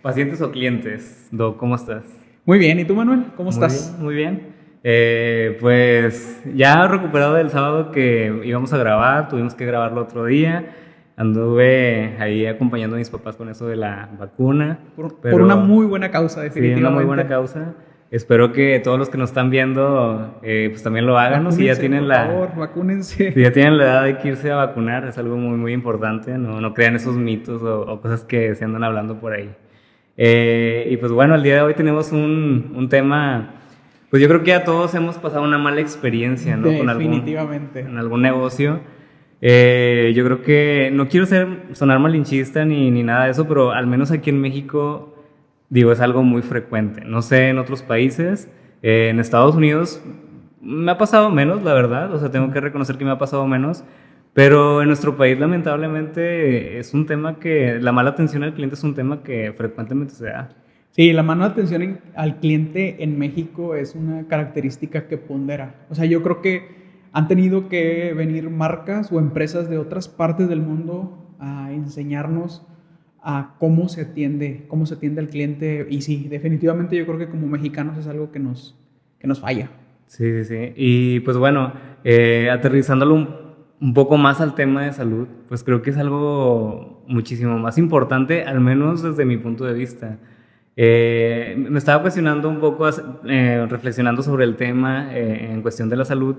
Pacientes o clientes, Doc, ¿cómo estás? Muy bien, ¿y tú, Manuel? ¿Cómo Muy estás? bien, muy bien. Pues ya recuperado del sábado que íbamos a grabar, tuvimos que grabarlo otro día. Anduve ahí acompañando a mis papás con eso de la vacuna, Por una pero muy buena causa, sí, una muy buena definitivamente. causa. Espero que todos los que nos están viendo pues también lo hagan, ¿no? Vacúnense, por favor, Si ya vacúnense. tienen la edad de que irse a vacunar, es algo muy, muy importante, no crean esos mitos o cosas que se andan hablando por ahí. Y pues bueno, el día de hoy tenemos un tema, pues yo creo que ya todos hemos pasado una mala experiencia, ¿no? Definitivamente. En algún negocio. Yo creo que no quiero sonar malinchista ni nada de eso, pero al menos aquí en México, digo, es algo muy frecuente. No sé en otros países, en Estados Unidos me ha pasado menos, la verdad, o sea, tengo que reconocer que me ha pasado menos, pero en nuestro país lamentablemente es un tema que, la mala atención al cliente es un tema que frecuentemente se da. Sí, la mano de atención al cliente en México es una característica que pondera. O sea, yo creo que han tenido que venir marcas o empresas de otras partes del mundo a enseñarnos a cómo se atiende al cliente. Y sí, definitivamente yo creo que como mexicanos es algo que nos falla. Sí, sí, sí. Y pues bueno, aterrizándolo un poco más al tema de salud, pues creo que es algo muchísimo más importante, al menos desde mi punto de vista. Me estaba cuestionando un poco, reflexionando sobre el tema en cuestión de la salud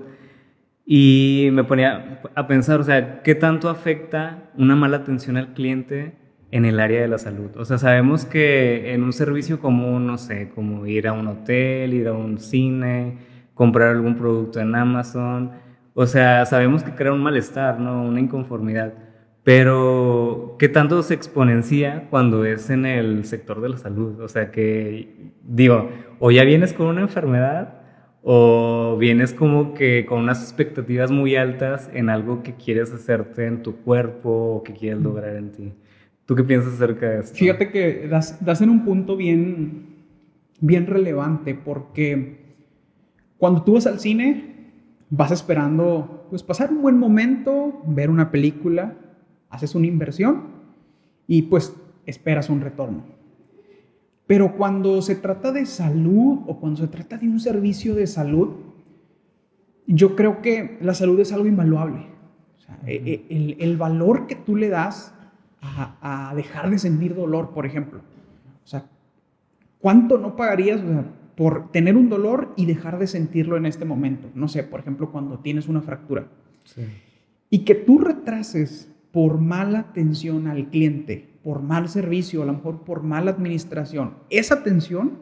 y me ponía a pensar, o sea, ¿qué tanto afecta una mala atención al cliente en el área de la salud? O sea, sabemos que en un servicio común, no sé, como ir a un hotel, ir a un cine, comprar algún producto en Amazon, o sea, sabemos que crea un malestar, ¿no? Una inconformidad. Pero, ¿qué tanto se exponencia cuando es en el sector de la salud? O sea, que, digo, o ya vienes con una enfermedad o vienes como que con unas expectativas muy altas en algo que quieres hacerte en tu cuerpo o que quieres lograr en ti. ¿Tú qué piensas acerca de esto? Fíjate que das en un punto bien relevante porque cuando tú vas al cine vas esperando pues pasar un buen momento, ver una película, haces una inversión y pues esperas un retorno. Pero cuando se trata de salud o cuando se trata de un servicio de salud, yo creo que la salud es algo invaluable. O sea, el valor que tú le das a dejar de sentir dolor, por ejemplo. O sea, ¿cuánto no pagarías, o sea, por tener un dolor y dejar de sentirlo en este momento? No sé, por ejemplo, cuando tienes una fractura. Sí. Y que tú retrases por mala atención al cliente, por mal servicio, a lo mejor por mala administración, esa atención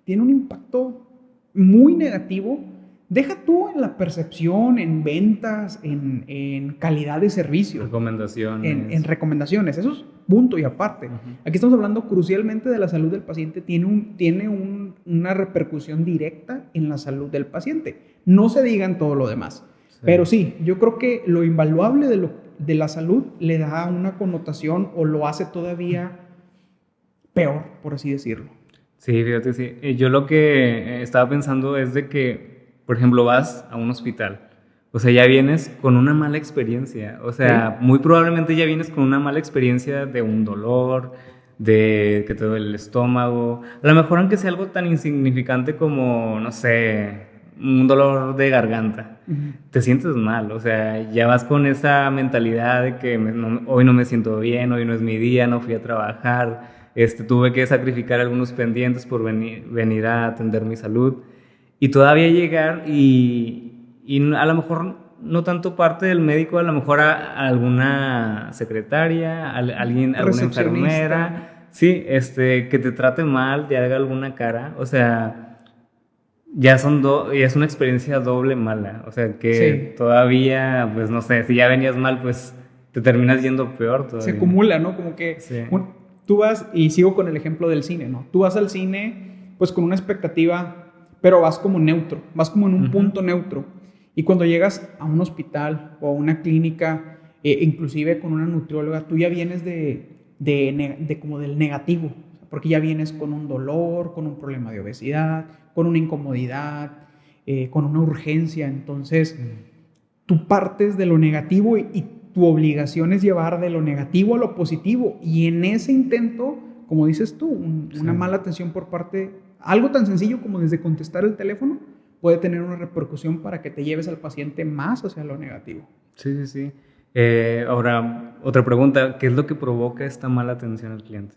tiene un impacto muy negativo. Deja tú en la percepción, en ventas, en calidad de servicio, en Recomendaciones. recomendaciones. Eso es punto y aparte. Ujú. Aquí estamos hablando crucialmente de la salud del paciente. Una repercusión directa en la salud del paciente. No se diga en todo lo demás. Sí. Pero sí, yo creo que lo invaluable de la salud le da una connotación o lo hace todavía peor, por así decirlo. Sí, fíjate, sí. Yo lo que estaba pensando es de que, por ejemplo, vas a un hospital. O sea, ya vienes con una mala experiencia. O sea, ¿Sí? muy probablemente ya vienes con una mala experiencia de un dolor, de que te duele el estómago. A lo mejor aunque sea algo tan insignificante como, no sé, un dolor de garganta. Uh-huh. Te sientes mal. O sea, ya vas con esa mentalidad de que hoy no me siento bien, hoy no es mi día, no fui a trabajar. Tuve que sacrificar algunos pendientes por venir a atender mi salud y todavía llegar y a lo mejor no tanto parte del médico, a lo mejor a alguna secretaria, alguna Recepcionista. enfermera, sí, que te trate mal, te haga alguna cara, o sea, ya es una experiencia doble mala, o sea, que Sí. todavía, pues no sé, si ya venías mal, pues te terminas yendo peor Se todavía. acumula, ¿no? Como que Sí. tú vas, y sigo con el ejemplo del cine, ¿no? Tú vas al cine pues con una expectativa, pero vas como neutro, vas como en un Uh-huh. punto neutro. Y cuando llegas a un hospital o a una clínica, inclusive con una nutrióloga, tú ya vienes de como del negativo, porque ya vienes con un dolor, con un problema de obesidad, con una incomodidad, con una urgencia. Entonces, tú partes de lo negativo y tu obligación es llevar de lo negativo a lo positivo. Y en ese intento, como dices tú, una mala atención por parte, algo tan sencillo como desde contestar el teléfono puede tener una repercusión para que te lleves al paciente más hacia lo negativo. Sí, sí, sí. Ahora, otra pregunta, ¿qué es lo que provoca esta mala atención al cliente?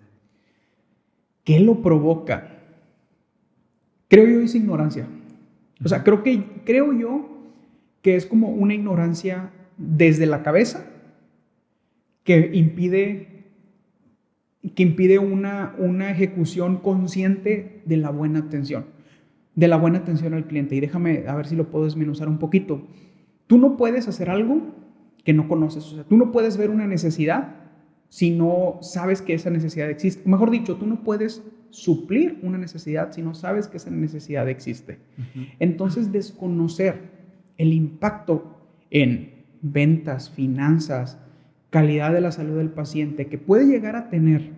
¿Qué lo provoca? Creo yo es ignorancia. O sea, creo yo que es como una ignorancia desde la cabeza que impide una ejecución consciente de la buena atención, al cliente. Y déjame a ver si lo puedo desmenuzar un poquito. Tú no puedes hacer algo que no conoces. O sea, tú no puedes ver una necesidad si no sabes que esa necesidad existe. O mejor dicho, tú no puedes suplir una necesidad si no sabes que esa necesidad existe. Entonces, desconocer el impacto en ventas, finanzas, calidad de la salud del paciente que puede llegar a tener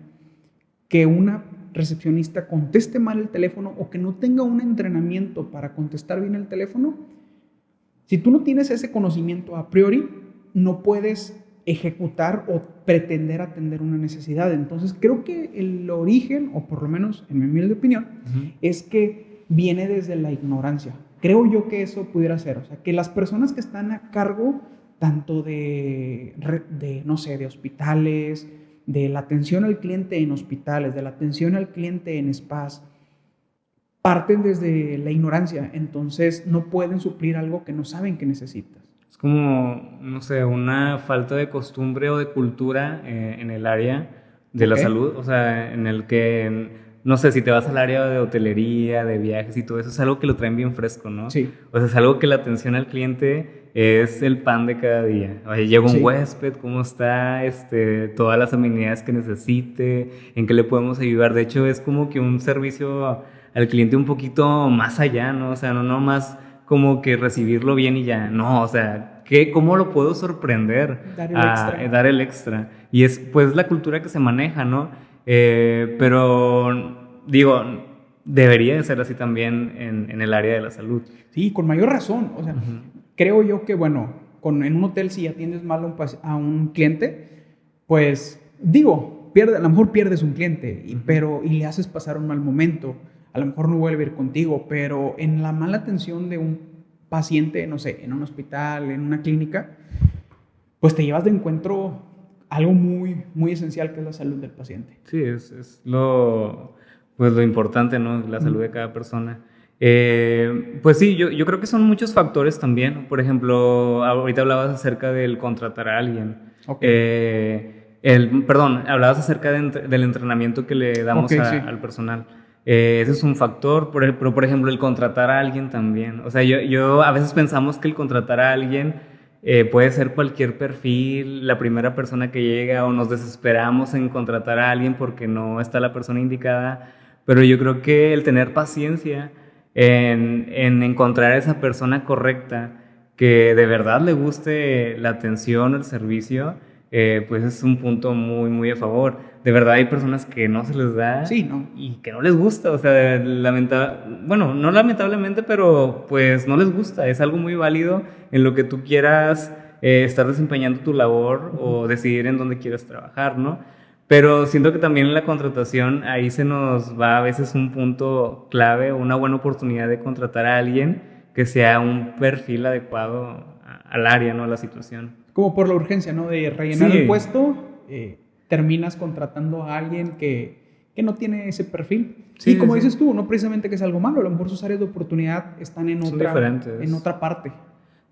que una recepcionista conteste mal el teléfono o que no tenga un entrenamiento para contestar bien el teléfono, si tú no tienes ese conocimiento a priori, no puedes ejecutar o pretender atender una necesidad. Entonces, creo que el origen, o por lo menos en mi humilde opinión, es que viene desde la ignorancia. Creo yo que eso pudiera ser. O sea, que las personas que están a cargo tanto no sé, de hospitales, de la atención al cliente en hospitales, de la atención al cliente en spas, parten desde la ignorancia, entonces no pueden suplir algo que no saben que necesitas. Es como, no sé, una falta de costumbre o de cultura en el área de la salud, o sea, en el que, no sé, si te vas al área de hotelería, de viajes y todo eso, es algo que lo traen bien fresco, ¿no? Sí. O sea, es algo que la atención al cliente es el pan de cada día. Oye, llega un huésped, ¿cómo está? Todas las amenidades que necesite, ¿en qué le podemos ayudar? De hecho, es como que un servicio al cliente un poquito más allá, ¿no? O sea, no más como que recibirlo bien y ya. No, o sea, ¿cómo lo puedo sorprender? Dar el extra. Y es pues la cultura que se maneja, ¿no? Pero digo, debería de ser así también en el área de la salud. Sí, con mayor razón. O sea, creo yo que, bueno, en un hotel si atiendes mal a un cliente, pues digo, a lo mejor pierdes un cliente, y le haces pasar un mal momento. A lo mejor no vuelve a ir contigo, pero en la mala atención de un paciente, no sé, en un hospital, en una clínica, pues te llevas de encuentro algo muy, muy esencial que es la salud del paciente. Sí, es lo importante, ¿no? La salud de cada persona. Pues sí, yo creo que son muchos factores también. Por ejemplo, ahorita hablabas acerca del contratar a alguien. Perdón, hablabas acerca del entrenamiento que le damos al personal. Ese es un factor, pero por ejemplo el contratar a alguien también. O sea, yo a veces pensamos que el contratar a alguien puede ser cualquier perfil, la primera persona que llega, o nos desesperamos en contratar a alguien porque no está la persona indicada, pero yo creo que el tener paciencia en encontrar a esa persona correcta que de verdad le guste la atención, el servicio, pues es un punto muy, muy a favor. De verdad hay personas que no se les da y que no les gusta, o sea, bueno, no lamentablemente, pero pues no les gusta, es algo muy válido en lo que tú quieras estar desempeñando tu labor o decidir en dónde quieres trabajar, ¿no? Pero siento que también en la contratación ahí se nos va a veces un punto clave, una buena oportunidad de contratar a alguien que sea un perfil adecuado al área, ¿no? A la situación. Como por la urgencia, ¿no? De rellenar el puesto, terminas contratando a alguien que no tiene ese perfil. Sí, y como dices tú, no precisamente que es algo malo, a lo mejor sus áreas de oportunidad están en otra parte.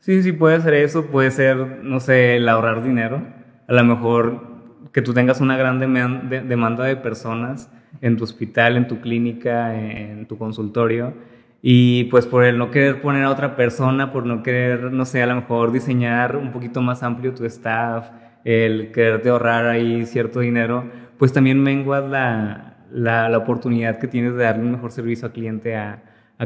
Sí, puede ser eso, puede ser, no sé, el ahorrar dinero. A lo mejor que tú tengas una gran demanda de personas en tu hospital, en tu clínica, en tu consultorio, y pues por el no querer poner a otra persona, por no querer, no sé, a lo mejor diseñar un poquito más amplio tu staff, el quererte ahorrar ahí cierto dinero, pues también menguas la oportunidad que tienes de darle un mejor servicio al cliente a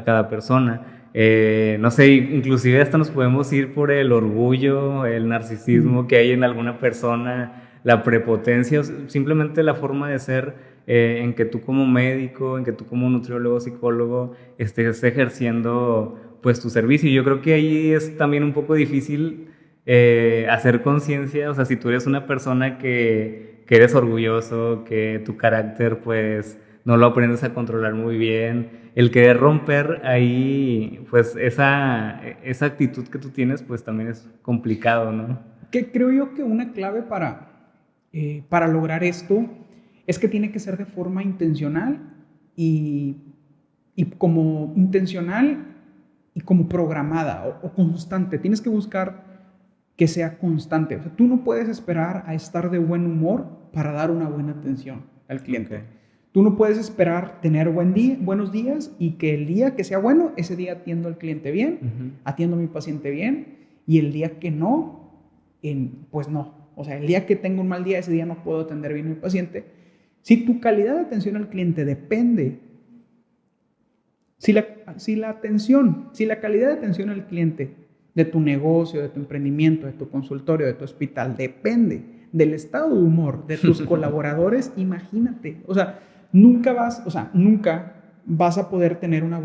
cada persona. No sé, inclusive hasta nos podemos ir por el orgullo, el narcisismo que hay en alguna persona, la prepotencia, simplemente la forma de ser en que tú como médico, en que tú como nutriólogo, psicólogo, estés ejerciendo pues tu servicio. Y yo creo que ahí es también un poco difícil hacer conciencia, o sea, si tú eres una persona que eres orgulloso, que tu carácter pues no lo aprendes a controlar muy bien, el querer romper ahí, pues esa actitud que tú tienes, pues también es complicado, ¿no? Que creo yo que una clave para lograr esto es que tiene que ser de forma intencional y como intencional y como programada o constante. Tienes que buscar que sea constante. O sea, tú no puedes esperar a estar de buen humor para dar una buena atención al cliente. Okay. Tú no puedes esperar tener buenos días y que el día que sea bueno, ese día atiendo al cliente bien, atiendo a mi paciente bien, y el día que no, pues no. O sea, el día que tengo un mal día, ese día no puedo atender bien a mi paciente. Si tu calidad de atención al cliente depende, si la calidad de atención al cliente de tu negocio, de tu emprendimiento, de tu consultorio, de tu hospital, depende del estado de humor de tus colaboradores, imagínate. O sea, nunca vas a poder tener una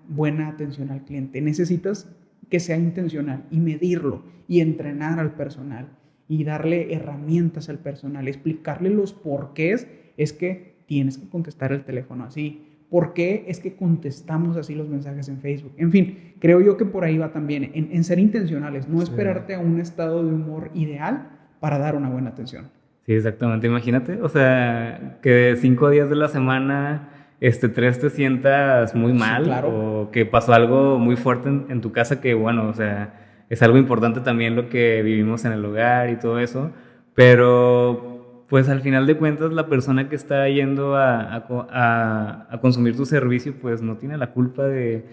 buena atención al cliente. Necesitas que sea intencional y medirlo y entrenar al personal y darle herramientas al personal, explicarle los porqués es que tienes que contestar el teléfono así. ¿Por qué es que contestamos así los mensajes en Facebook? En fin, creo yo que por ahí va también, en ser intencionales, no esperarte a un estado de humor ideal para dar una buena atención. Sí, exactamente. Imagínate, o sea, que 5 días de la semana, 3 te sientas muy mal, sí, claro. O que pasó algo muy fuerte en tu casa que, bueno, o sea, es algo importante también lo que vivimos en el hogar y todo eso, pero pues al final de cuentas la persona que está yendo a consumir tu servicio pues no tiene la culpa de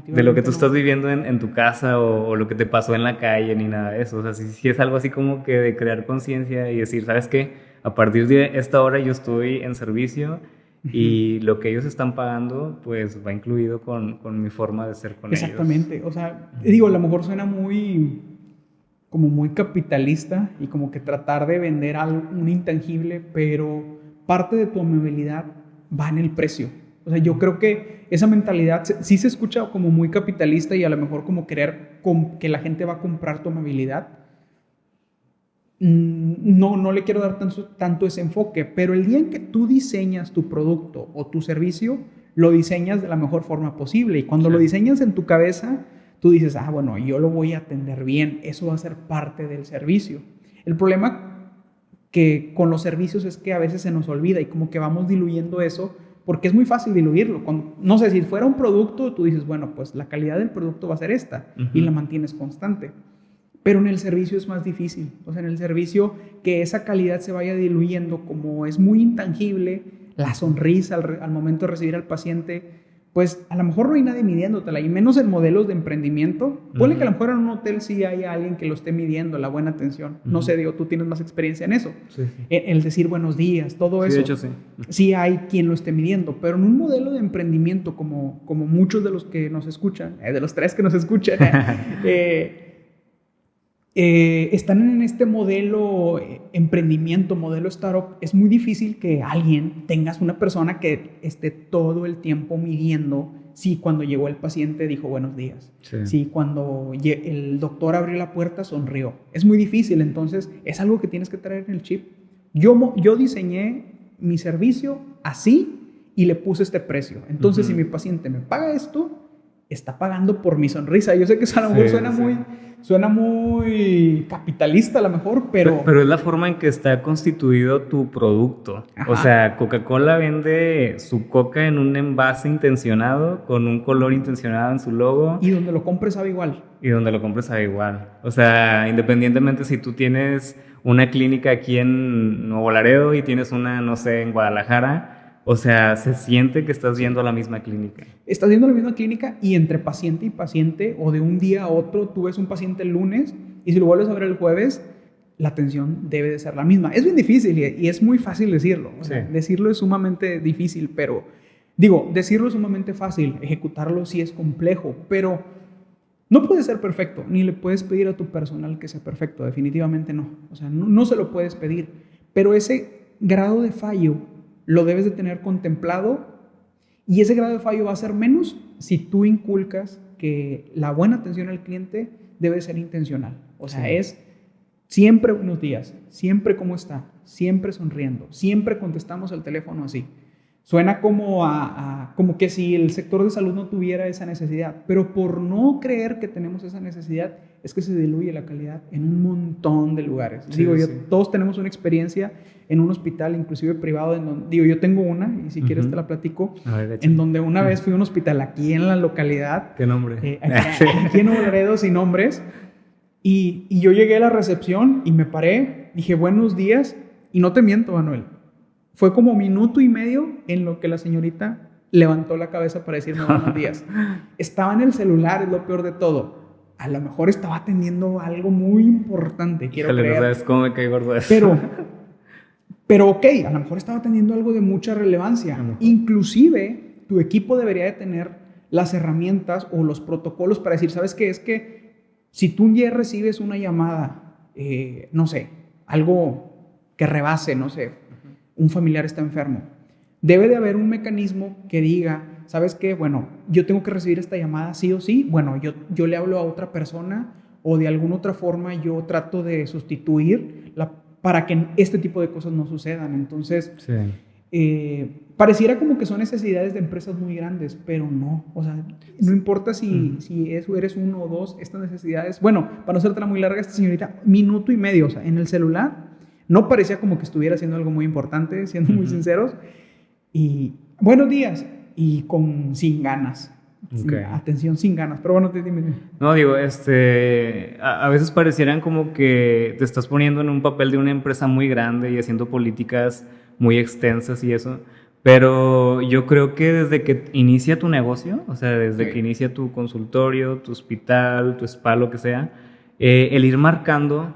lo que tú estás viviendo en tu casa o lo que te pasó en la calle ni nada de eso. O sea, sí es algo así como que de crear conciencia y decir, ¿sabes qué? A partir de esta hora yo estoy en servicio y lo que ellos están pagando pues va incluido con mi forma de ser con ellos. Exactamente. O sea, digo, a lo mejor suena muy capitalista y como que tratar de vender algo, un intangible, pero parte de tu amabilidad va en el precio. O sea, yo creo que esa mentalidad sí se escucha como muy capitalista y a lo mejor como querer que la gente va a comprar tu amabilidad. No le quiero dar tanto ese enfoque, pero el día en que tú diseñas tu producto o tu servicio, lo diseñas de la mejor forma posible y cuando lo diseñas en tu cabeza, tú dices, bueno, yo lo voy a atender bien, eso va a ser parte del servicio. El problema que con los servicios es que a veces se nos olvida y como que vamos diluyendo eso porque es muy fácil diluirlo. No sé, si fuera un producto, tú dices, bueno, pues la calidad del producto va a ser esta y la mantienes constante. Pero en el servicio es más difícil. O sea, en el servicio que esa calidad se vaya diluyendo, como es muy intangible, la sonrisa al momento de recibir al paciente, pues a lo mejor no hay nadie midiéndotela, y menos en modelos de emprendimiento. Ponle que a lo mejor en un hotel sí hay alguien que lo esté midiendo, la buena atención. No sé, digo, tú tienes más experiencia en eso. Sí. El decir buenos días, todo eso. De hecho, sí. Sí hay quien lo esté midiendo, pero en un modelo de emprendimiento como muchos de los que nos escuchan, de los 3 que nos escuchan, están en este modelo emprendimiento, modelo startup, es muy difícil que tengas una persona que esté todo el tiempo midiendo si cuando llegó el paciente dijo buenos días, si cuando el doctor abrió la puerta sonrió. Es muy difícil, entonces es algo que tienes que traer en el chip. Yo diseñé mi servicio así y le puse este precio. Entonces, si mi paciente me paga esto, está pagando por mi sonrisa. Yo sé que eso a lo mejor suena muy capitalista a lo mejor, pero es la forma en que está constituido tu producto. Ajá. O sea, Coca-Cola vende su coca en un envase intencionado, con un color intencionado en su logo. Y donde lo compres sabe igual. O sea, independientemente si tú tienes una clínica aquí en Nuevo Laredo y tienes una, no sé, en Guadalajara. O sea, se siente que estás yendo a la misma clínica. Estás yendo a la misma clínica y entre paciente y paciente, o de un día a otro, tú ves un paciente el lunes y si lo vuelves a ver el jueves, la atención debe de ser la misma. Es bien difícil y es muy fácil decirlo. O sea, decirlo es sumamente difícil, pero decirlo es sumamente fácil, ejecutarlo sí es complejo, pero no puede ser perfecto, ni le puedes pedir a tu personal que sea perfecto, definitivamente no. O sea, no se lo puedes pedir, pero ese grado de fallo lo debes de tener contemplado y ese grado de fallo va a ser menos si tú inculcas que la buena atención al cliente debe ser intencional. O sea, Sí. es siempre buenos días, siempre cómo está, siempre sonriendo, siempre contestamos el teléfono así. Suena como como que si el sector de salud no tuviera esa necesidad, pero por no creer que tenemos esa necesidad es que se diluye la calidad en un montón de lugares. Sí, Digo, sí. todos tenemos una experiencia en un hospital, inclusive privado, en donde, digo, yo tengo una, y si quieres te la platico, A ver, échale. en donde una vez fui a un hospital aquí en la localidad, ¿Qué nombre? aquí en Nuevo Laredo, sin nombres, y yo llegué a la recepción y me paré, dije buenos días, y no te miento, Manuel, fue como minuto y medio en lo que la señorita levantó la cabeza para decirme buenos días. Estaba en el celular, es lo peor de todo. A lo mejor estaba atendiendo algo muy importante, quiero Híjole, creer. no sabes cómo me cae gordo eso. Pero ok, a lo mejor estaba atendiendo algo de mucha relevancia. Inclusive, tu equipo debería de tener las herramientas o los protocolos para decir, ¿sabes qué? Es que si tú un día recibes una llamada, no sé, algo que rebase, no sé, un familiar está enfermo, debe de haber un mecanismo que diga, ¿sabes qué? Bueno, yo tengo que recibir esta llamada sí o sí. Bueno, yo le hablo a otra persona o de alguna otra forma yo trato de sustituir para que este tipo de cosas no sucedan. Entonces, Sí. Pareciera como que son necesidades de empresas muy grandes, pero no. O sea, no importa si eso eres uno o dos, estas necesidades. Bueno, para no hacértela muy larga, esta señorita, minuto y medio, o sea, en el celular, no parecía como que estuviera haciendo algo muy importante, siendo muy sinceros. Y buenos días, y sin ganas. Okay. Atención sin ganas, pero bueno, dime. No, digo, a veces parecieran como que te estás poniendo en un papel de una empresa muy grande y haciendo políticas muy extensas y eso, pero yo creo que desde que inicia tu negocio, o sea, desde que inicia tu consultorio, tu hospital, tu spa, lo que sea, el ir marcando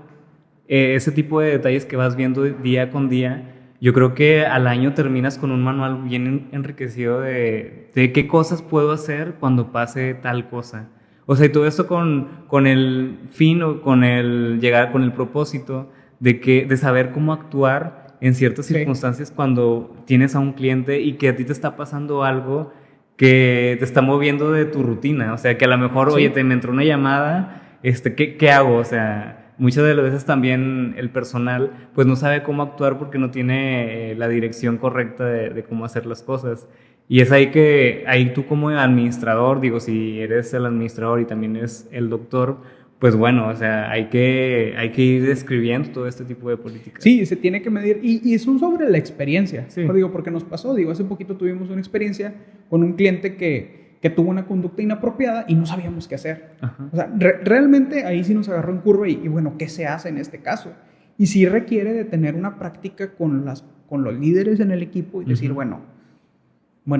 ese tipo de detalles que vas viendo día con día, yo creo que al año terminas con un manual bien enriquecido de qué cosas puedo hacer cuando pase tal cosa. O sea, y todo esto con el fin o con el llegar, con el propósito de saber cómo actuar en ciertas circunstancias cuando tienes a un cliente y que a ti te está pasando algo que te está moviendo de tu rutina. O sea, que a lo mejor, oye, me entró una llamada, ¿qué hago? O sea, muchas de las veces también el personal pues no sabe cómo actuar porque no tiene la dirección correcta de cómo hacer las cosas. Y es ahí tú como administrador, digo, si eres el administrador y también es el doctor, pues bueno, o sea, hay que ir describiendo todo este tipo de políticas. Sí, se tiene que medir, y eso sobre la experiencia. Sí. Digo, porque nos pasó, hace poquito tuvimos una experiencia con un cliente que tuvo una conducta inapropiada y no sabíamos qué hacer. Ajá. O sea, realmente ahí sí nos agarró en curva y bueno, ¿qué se hace en este caso? Y sí requiere de tener una práctica con los líderes en el equipo y decir, bueno,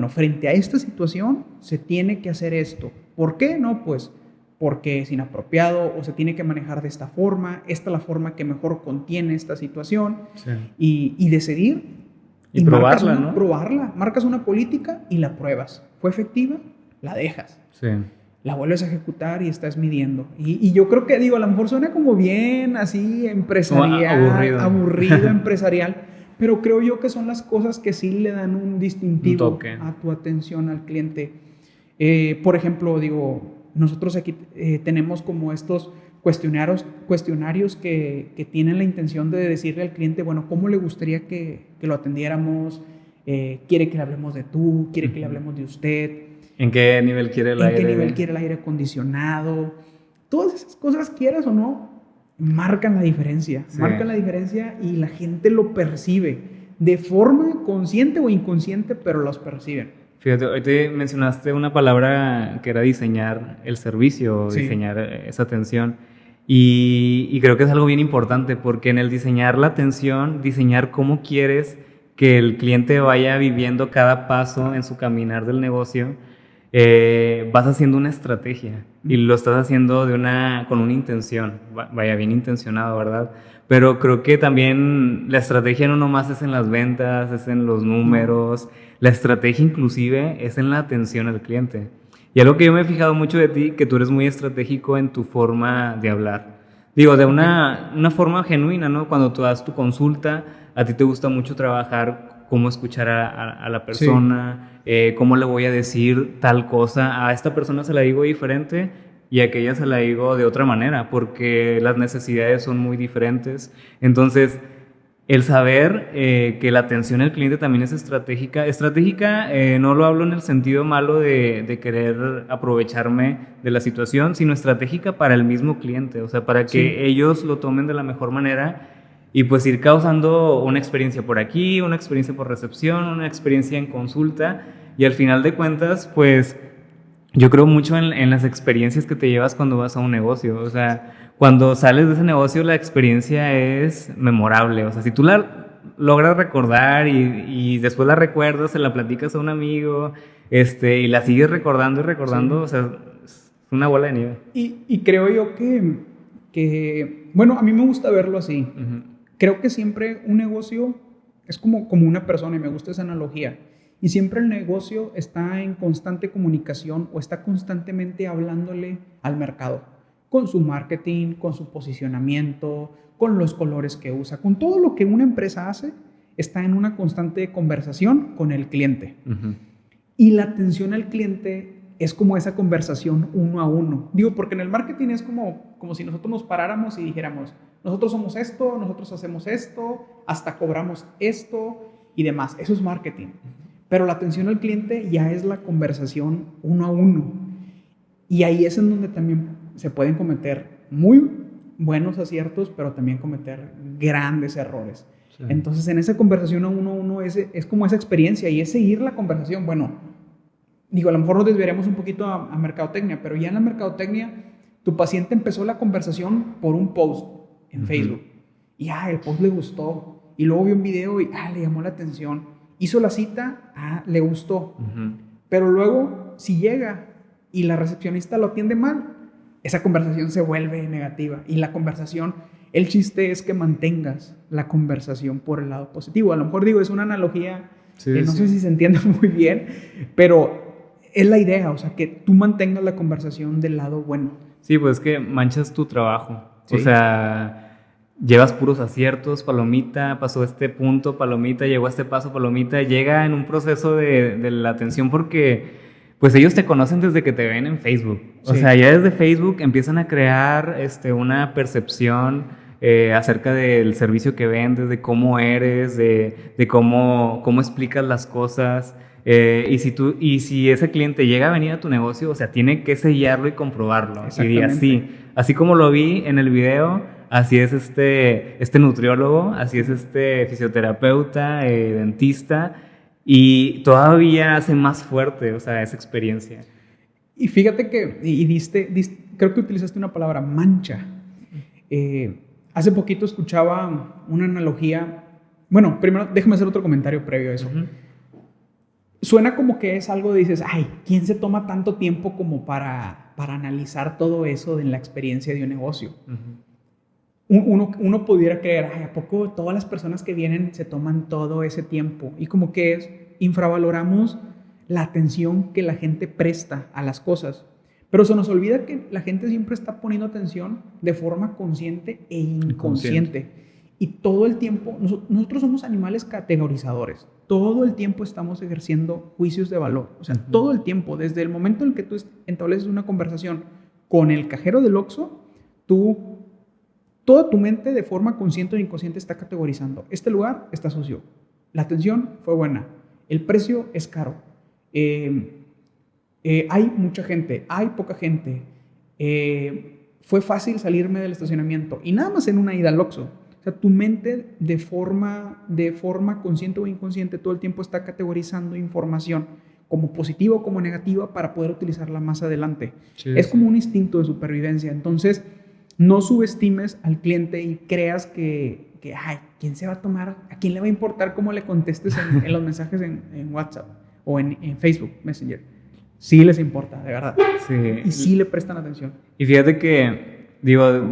frente a esta situación se tiene que hacer esto. ¿Por qué? No, pues porque es inapropiado o se tiene que manejar de esta forma, esta es la forma que mejor contiene esta situación, y decidir y probarla, probarla, marcas una política y la pruebas. ¿Fue efectiva? La dejas. Sí. La vuelves a ejecutar y estás midiendo. Y yo creo que, a lo mejor suena como bien así empresarial, aburrido empresarial, pero creo yo que son las cosas que sí le dan un distintivo a tu atención al cliente. Por ejemplo, nosotros aquí tenemos como estos cuestionarios que tienen la intención de decirle al cliente, bueno, ¿cómo le gustaría que lo atendiéramos? ¿Quiere que le hablemos de tú? ¿Quiere que le hablemos de usted? ¿En qué nivel quiere el aire? ¿En qué nivel quiere el aire acondicionado? Todas esas cosas, quieras o no, marcan la diferencia. Sí. Marcan la diferencia y la gente lo percibe de forma consciente o inconsciente, pero los perciben. Fíjate, hoy te mencionaste una palabra que era diseñar el servicio, diseñar esa atención. Y creo que es algo bien importante porque en el diseñar la atención, diseñar cómo quieres que el cliente vaya viviendo cada paso en su caminar del negocio, vas haciendo una estrategia y lo estás haciendo con una intención, vaya, bien intencionado, ¿verdad? Pero creo que también la estrategia no nomás es en las ventas, es en los números, la estrategia inclusive es en la atención al cliente. Y algo que yo me he fijado mucho de ti, que tú eres muy estratégico en tu forma de hablar. Digo, de una forma genuina, ¿no? Cuando tú das tu consulta, a ti te gusta mucho trabajar cómo escuchar a la persona, cómo le voy a decir tal cosa. A esta persona se la digo diferente y aquella se la digo de otra manera, porque las necesidades son muy diferentes. Entonces, el saber que la atención al cliente también es estratégica no lo hablo en el sentido malo de querer aprovecharme de la situación, sino estratégica para el mismo cliente, o sea, para que ellos lo tomen de la mejor manera y pues ir causando una experiencia por aquí, una experiencia por recepción, una experiencia en consulta, y al final de cuentas, pues yo creo mucho en las experiencias que te llevas cuando vas a un negocio. O sea, cuando sales de ese negocio, la experiencia es memorable. O sea, si tú la logras recordar y después la recuerdas, se la platicas a un amigo, y la sigues recordando y recordando, o sea, es una bola de nieve. Y creo yo que, bueno, a mí me gusta verlo así. Creo que siempre un negocio es como una persona, y me gusta esa analogía. Y siempre el negocio está en constante comunicación o está constantemente hablándole al mercado, con su marketing, con su posicionamiento, con los colores que usa, con todo lo que una empresa hace, está en una constante conversación con el cliente. Y la atención al cliente es como esa conversación uno a uno. Digo, porque en el marketing es como si nosotros nos paráramos y dijéramos, nosotros somos esto, nosotros hacemos esto, hasta cobramos esto y demás. Eso es marketing. Pero la atención al cliente ya es la conversación uno a uno. Y ahí es en donde también se pueden cometer muy buenos aciertos, pero también cometer grandes errores. Sí. Entonces, en esa conversación uno a uno es como esa experiencia y es seguir la conversación. Bueno, digo, a lo mejor nos desviaremos un poquito a mercadotecnia, pero ya en la mercadotecnia, tu paciente empezó la conversación por un post en Facebook. Y el post le gustó. Y luego vio un video y le llamó la atención. Hizo la cita, le gustó. Pero luego, si llega y la recepcionista lo atiende mal, esa conversación se vuelve negativa. Y la conversación, el chiste es que mantengas la conversación por el lado positivo. A lo mejor digo, es una analogía que no sé si se entiende muy bien, pero es la idea, o sea, que tú mantengas la conversación del lado bueno. Sí, pues que manchas tu trabajo. Sí. O sea, llevas puros aciertos, palomita, pasó este punto, palomita, llegó a este paso, palomita, llega en un proceso de la atención porque pues ellos te conocen desde que te ven en Facebook. O sea, ya desde Facebook empiezan a crear una percepción acerca del servicio que vendes, de cómo eres, de cómo explicas las cosas. Y si ese cliente llega a venir a tu negocio, o sea, tiene que sellarlo y comprobarlo. Y así como lo vi en el video, así es este nutriólogo, así es este fisioterapeuta, dentista, y todavía hace más fuerte, o sea, esa experiencia. Y fíjate que, creo que utilizaste una palabra, mancha. Hace poquito escuchaba una analogía. Bueno, primero déjame hacer otro comentario previo a eso. Suena como que es algo, dices, ¿quién se toma tanto tiempo como para analizar todo eso en la experiencia de un negocio? Uno pudiera creer, ¿a poco todas las personas que vienen se toman todo ese tiempo? Y como que infravaloramos la atención que la gente presta a las cosas. Pero se nos olvida que la gente siempre está poniendo atención de forma consciente e inconsciente. Y todo el tiempo, nosotros somos animales categorizadores. Todo el tiempo estamos ejerciendo juicios de valor. O sea, todo el tiempo, desde el momento en que tú estableces una conversación con el cajero del Oxxo, toda tu mente de forma consciente o inconsciente está categorizando. Este lugar está sucio. La atención fue buena. El precio es caro. Hay mucha gente. Hay poca gente. Fue fácil salirme del estacionamiento. Y nada más en una ida al Oxxo. O sea, tu mente de forma consciente o inconsciente todo el tiempo está categorizando información como positiva o como negativa para poder utilizarla más adelante. Es como un instinto de supervivencia. Entonces, no subestimes al cliente y creas que ¿quién se va a tomar? ¿A quién le va a importar cómo le contestes en los mensajes en WhatsApp o en Facebook Messenger? Sí les importa, de verdad. Sí. Y sí le prestan atención. Y fíjate que,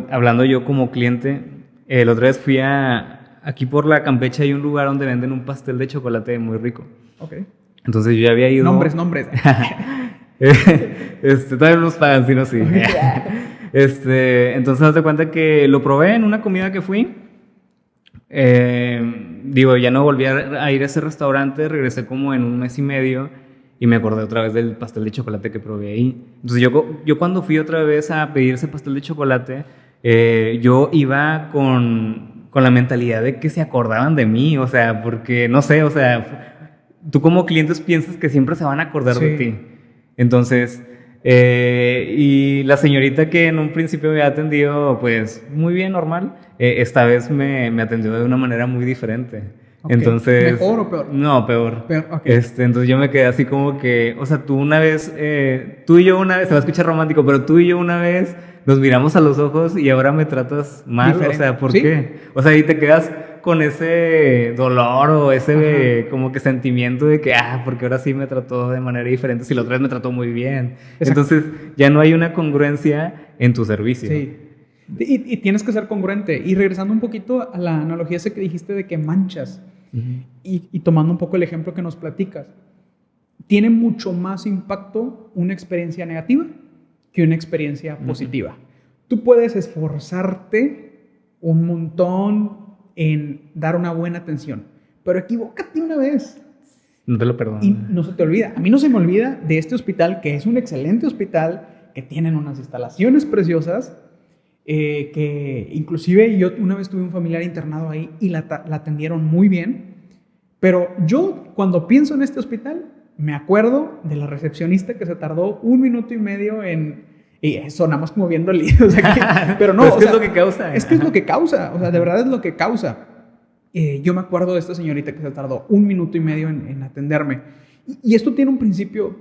hablando yo como cliente, el otro vez fui aquí por la Campeche hay un lugar donde venden un pastel de chocolate muy rico. Ok. Entonces yo ya había ido... Nombres. Todavía no nos pagan, si no, sí. Entonces, haz de cuenta que lo probé en una comida que fui. Ya no volví a ir a ese restaurante, regresé como en un mes y medio. y me acordé otra vez del pastel de chocolate que probé ahí. Entonces yo cuando fui otra vez a pedir ese pastel de chocolate, yo iba con la mentalidad de que se acordaban de mí, o sea, porque no sé, o sea, tú como clientes piensas que siempre se van a acordar de ti. Entonces, y la señorita que en un principio me había atendido, pues muy bien, normal, esta vez me atendió de una manera muy diferente. Okay. Entonces, ¿Mejor o peor? No, peor. Peor, okay. Entonces yo me quedé así como que, o sea, tú y yo una vez, se va a escuchar romántico, pero tú y yo una vez nos miramos a los ojos y ahora me tratas mal, diferente. O sea, ¿por qué? O sea, y te quedas con ese dolor o ese como que sentimiento de que, porque ahora sí me trató de manera diferente, si la otra vez me trató muy bien. Exacto. Entonces ya no hay una congruencia en tu servicio. Sí. Y tienes que ser congruente. Y regresando un poquito a la analogía esa que dijiste de que manchas, y tomando un poco el ejemplo que nos platicas, tiene mucho más impacto una experiencia negativa que una experiencia positiva. Tú puedes esforzarte un montón en dar una buena atención, pero equivócate una vez. No te lo perdono. Y no se te olvida. A mí no se me olvida de este hospital, que es un excelente hospital, que tienen unas instalaciones preciosas, que inclusive yo una vez tuve un familiar internado ahí y la atendieron muy bien. Pero yo cuando pienso en este hospital me acuerdo de la recepcionista que se tardó 1 minuto y medio y sonamos como bien dolidos aquí, pero no, es que es lo que causa. Es que es lo que causa, o sea, de verdad es lo que causa. Yo me acuerdo de esta señorita que se tardó 1 minuto y medio en atenderme. Y esto tiene un principio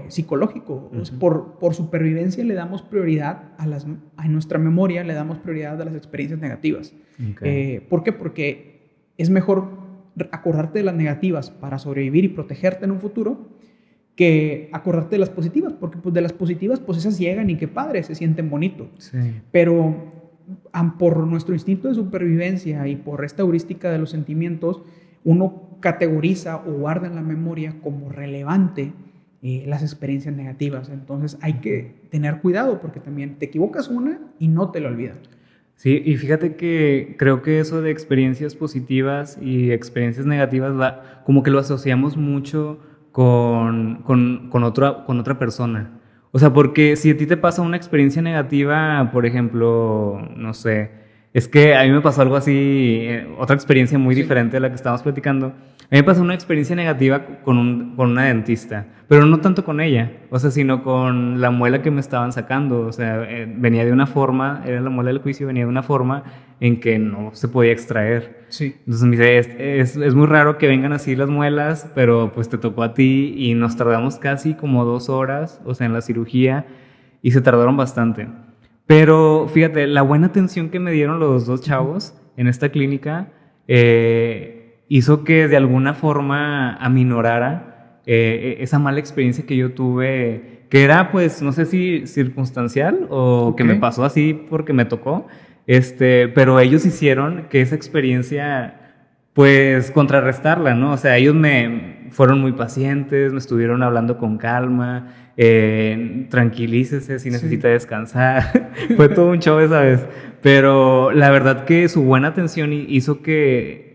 psicológico. O sea, por supervivencia le damos prioridad a nuestra memoria, le damos prioridad a las experiencias negativas. Okay. ¿Por qué? Porque es mejor acordarte de las negativas para sobrevivir y protegerte en un futuro que acordarte de las positivas, porque pues, de las positivas pues esas llegan y qué padre, se sienten bonito. Sí. Pero por nuestro instinto de supervivencia y por esta heurística de los sentimientos, uno categoriza o guarda en la memoria como relevante las experiencias negativas. Entonces hay que tener cuidado porque también te equivocas una y no te lo olvidas. Sí, y fíjate que creo que eso de experiencias positivas y experiencias negativas como que lo asociamos mucho con otra persona. O sea, porque si a ti te pasa una experiencia negativa, por ejemplo, no sé, es que a mí me pasó algo así, otra experiencia muy diferente de la que estábamos platicando. A mí me pasó una experiencia negativa con una dentista, pero no tanto con ella, o sea, sino con la muela que me estaban sacando. O sea, venía de una forma, era la muela del juicio, venía de una forma en que no se podía extraer. Sí. Entonces me dice, es muy raro que vengan así las muelas, pero pues te tocó a ti y nos tardamos casi como 2 horas, o sea, en la cirugía, y se tardaron bastante. Pero fíjate, la buena atención que me dieron los 2 chavos en esta clínica hizo que de alguna forma aminorara esa mala experiencia que yo tuve, que era pues no sé si circunstancial o que me pasó así porque me tocó, pero ellos hicieron que esa experiencia pues contrarrestarla, ¿no? O sea, ellos fueron muy pacientes, me estuvieron hablando con calma, tranquilícese si necesita descansar. Fue todo un show esa vez, pero la verdad que su buena atención hizo que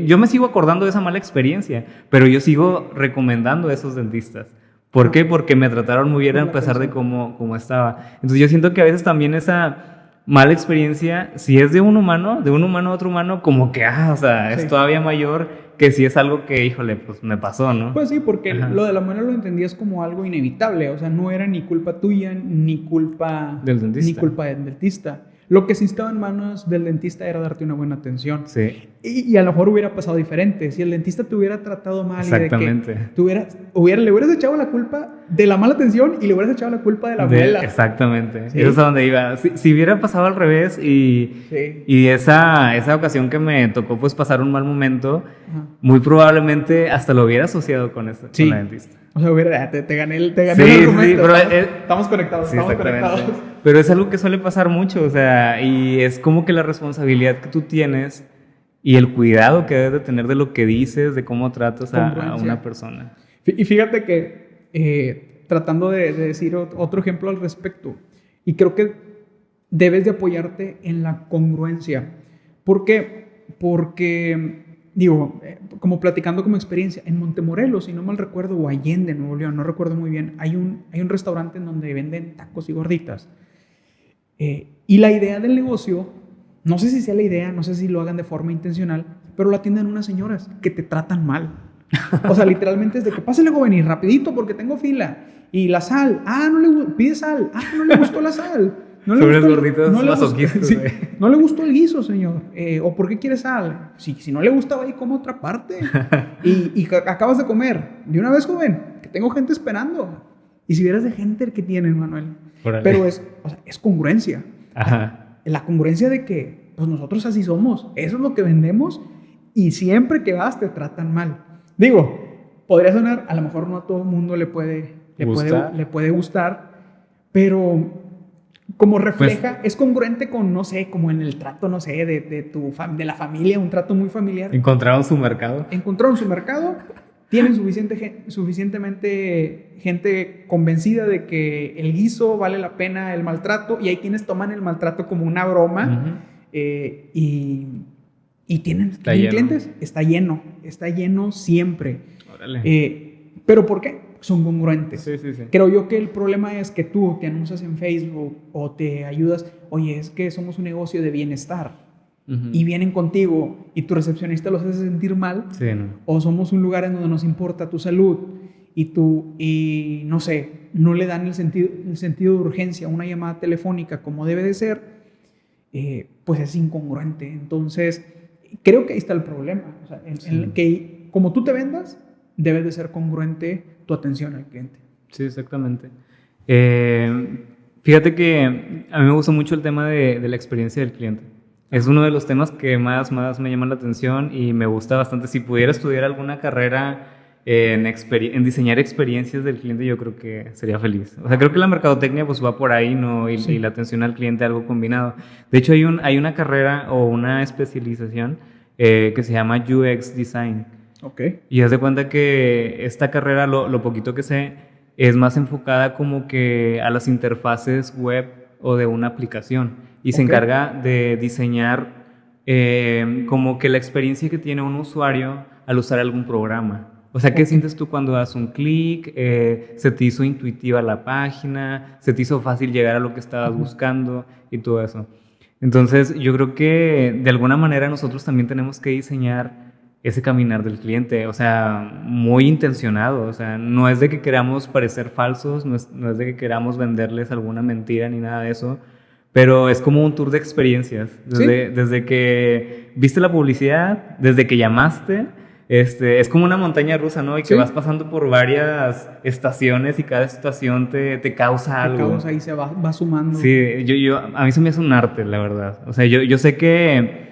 yo me sigo acordando de esa mala experiencia, pero yo sigo recomendando a esos dentistas. ¿Por qué? Porque me trataron muy bien a pesar de cómo estaba. Entonces yo siento que a veces también esa mala experiencia, si es de un humano a otro humano, como que, o sea, es todavía mayor que si es algo que, híjole, pues me pasó, ¿no? Pues sí, porque lo de la muela lo entendías como algo inevitable, o sea, no era ni culpa tuya, ni culpa del dentista. Lo que sí estaba en manos del dentista era darte una buena atención. Sí. Y a lo mejor hubiera pasado diferente. Si el dentista te hubiera tratado mal exactamente. Y de que le hubieras echado la culpa de la mala atención y le hubieras echado la culpa de la muela. Exactamente. ¿Sí? Eso es a donde iba. Si hubiera pasado al revés y esa ocasión que me tocó pues pasar un mal momento, muy probablemente hasta lo hubiera asociado con la dentista. O sea, te gané el argumento. Sí, pero estamos conectados, estamos conectados. Pero es algo que suele pasar mucho, o sea, y es como que la responsabilidad que tú tienes y el cuidado que debes de tener de lo que dices, de cómo tratas a una persona. Y fíjate que tratando de decir otro ejemplo al respecto, y creo que debes de apoyarte en la congruencia. ¿Por qué? Porque como platicando como experiencia, en Montemorelos, si no mal recuerdo, o Allende, Nuevo León, no recuerdo muy bien, hay un restaurante en donde venden tacos y gorditas. Y la idea del negocio, no sé si sea la idea, no sé si lo hagan de forma intencional, pero lo atienden unas señoras que te tratan mal. O sea, literalmente es de que pásale, joven, y rapidito porque tengo fila. Y la sal, pide sal, no le gustó la sal. No le Sobre gustó gorditos masoquistas, sí, no le gustó el guiso, señor. ¿O por qué quiere sal? Si no le gusta, va y come otra parte. Y acabas de comer. De una vez, joven, que tengo gente esperando. Y si vieras de gente que tienen, Manuel. Órale. Pero es congruencia. Ajá. La congruencia de que pues nosotros así somos. Eso es lo que vendemos. Y siempre que vas te tratan mal. Digo, podría sonar, a lo mejor no a todo el mundo le puede gustar, pero como refleja, es congruente con, no sé, como en el trato, no sé, de la familia, un trato muy familiar. Encontraron su mercado, tienen suficientemente gente convencida de que el guiso vale la pena el maltrato, y hay quienes toman el maltrato como una broma. Y tienen clientes, está lleno siempre. ¿Pero por qué? Son congruentes. Sí. Creo yo que el problema es que tú te anuncias en Facebook o te ayudas, oye, es que somos un negocio de bienestar, y vienen contigo y tu recepcionista los hace sentir mal, o somos un lugar en donde nos importa tu salud y no sé, no le dan el sentido de urgencia a una llamada telefónica como debe de ser, pues es incongruente. Entonces creo que ahí está el problema. O sea, en que como tú te vendas, debe de ser congruente tu atención al cliente. Sí, exactamente. Fíjate que a mí me gusta mucho el tema de la experiencia del cliente. Es uno de los temas que más me llama la atención y me gusta bastante. Si pudiera estudiar alguna carrera en diseñar experiencias del cliente, yo creo que sería feliz. O sea, creo que la mercadotecnia pues va por ahí, ¿no? Y la atención al cliente, algo combinado. De hecho, hay una carrera o una especialización que se llama UX Design. Okay. Y haz de cuenta que esta carrera, lo poquito que sé, es más enfocada como que a las interfaces web o de una aplicación. Y se encarga de diseñar como que la experiencia que tiene un usuario al usar algún programa. O sea, ¿qué sientes tú cuando das un clic? ¿Se te hizo intuitiva la página? ¿Se te hizo fácil llegar a lo que estabas buscando? Y todo eso. Entonces, yo creo que de alguna manera nosotros también tenemos que diseñar ese caminar del cliente, o sea, muy intencionado. O sea, no es de que queramos parecer falsos, no es de que queramos venderles alguna mentira ni nada de eso, pero es como un tour de experiencias. Desde que viste la publicidad, desde que llamaste, es como una montaña rusa, ¿no? Y que vas pasando por varias estaciones y cada estación te causa algo. Ahí se va sumando. Sí, a mí se me hace un arte, la verdad. O sea, yo sé que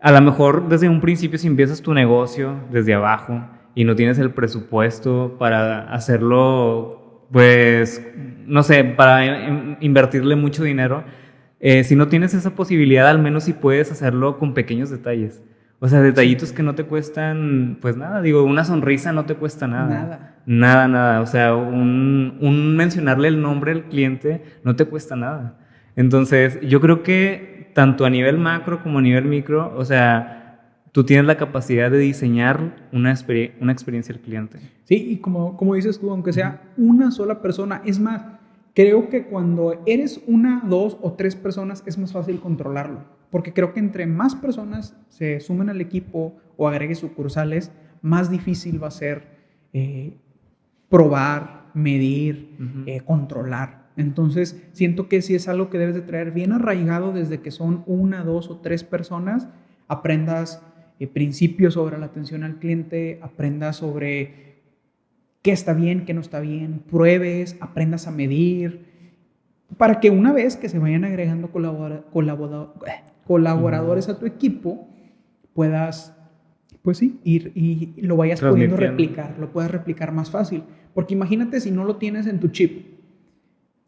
a lo mejor desde un principio, si empiezas tu negocio desde abajo y no tienes el presupuesto para hacerlo, pues, no sé, para invertirle mucho dinero, si no tienes esa posibilidad, al menos si puedes hacerlo con pequeños detalles. O sea, detallitos que no te cuestan, pues nada, digo, una sonrisa no te cuesta nada. Nada. O sea, un mencionarle el nombre al cliente no te cuesta nada. Entonces, yo creo que tanto a nivel macro como a nivel micro, o sea, tú tienes la capacidad de diseñar una experiencia al cliente. Sí, y como dices tú, aunque sea una sola persona, es más, creo que cuando eres una, dos o tres personas es más fácil controlarlo, porque creo que entre más personas se sumen al equipo o agregues sucursales, más difícil va a ser probar, medir, controlar. Entonces, siento que sí es algo que debes de traer bien arraigado desde que son una, dos o tres personas, aprendas principios sobre la atención al cliente, aprendas sobre qué está bien, qué no está bien, pruebes, aprendas a medir, para que una vez que se vayan agregando colaboradores a tu equipo, puedas, pues sí, ir y lo vayas pudiendo replicar, lo puedas replicar más fácil. Porque imagínate si no lo tienes en tu chip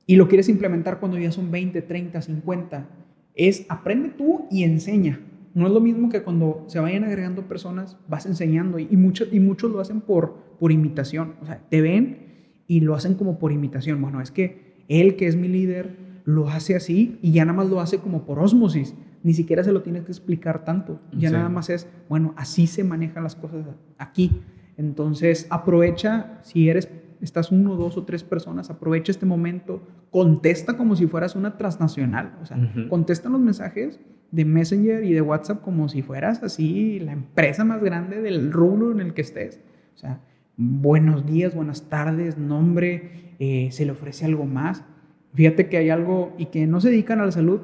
y lo quieres implementar cuando ya son 20, 30, 50. Aprende tú y enseña. No es lo mismo que cuando se vayan agregando personas, vas enseñando. Y muchos lo hacen por imitación. O sea, te ven y lo hacen como por imitación. Bueno, es que él, que es mi líder, lo hace así y ya nada más lo hace como por ósmosis. ni siquiera se lo tienes que explicar tanto. Ya nada más es, bueno, así se manejan las cosas aquí. Entonces, aprovecha, si estás 1, 2 o 3 personas, aprovecha este momento, contesta como si fueras una transnacional. O sea, contesta los mensajes de Messenger y de WhatsApp como si fueras así la empresa más grande del rubro en el que estés. O sea, buenos días, buenas tardes, nombre, se le ofrece algo más. Fíjate que hay algo, y que no se dedican a la salud,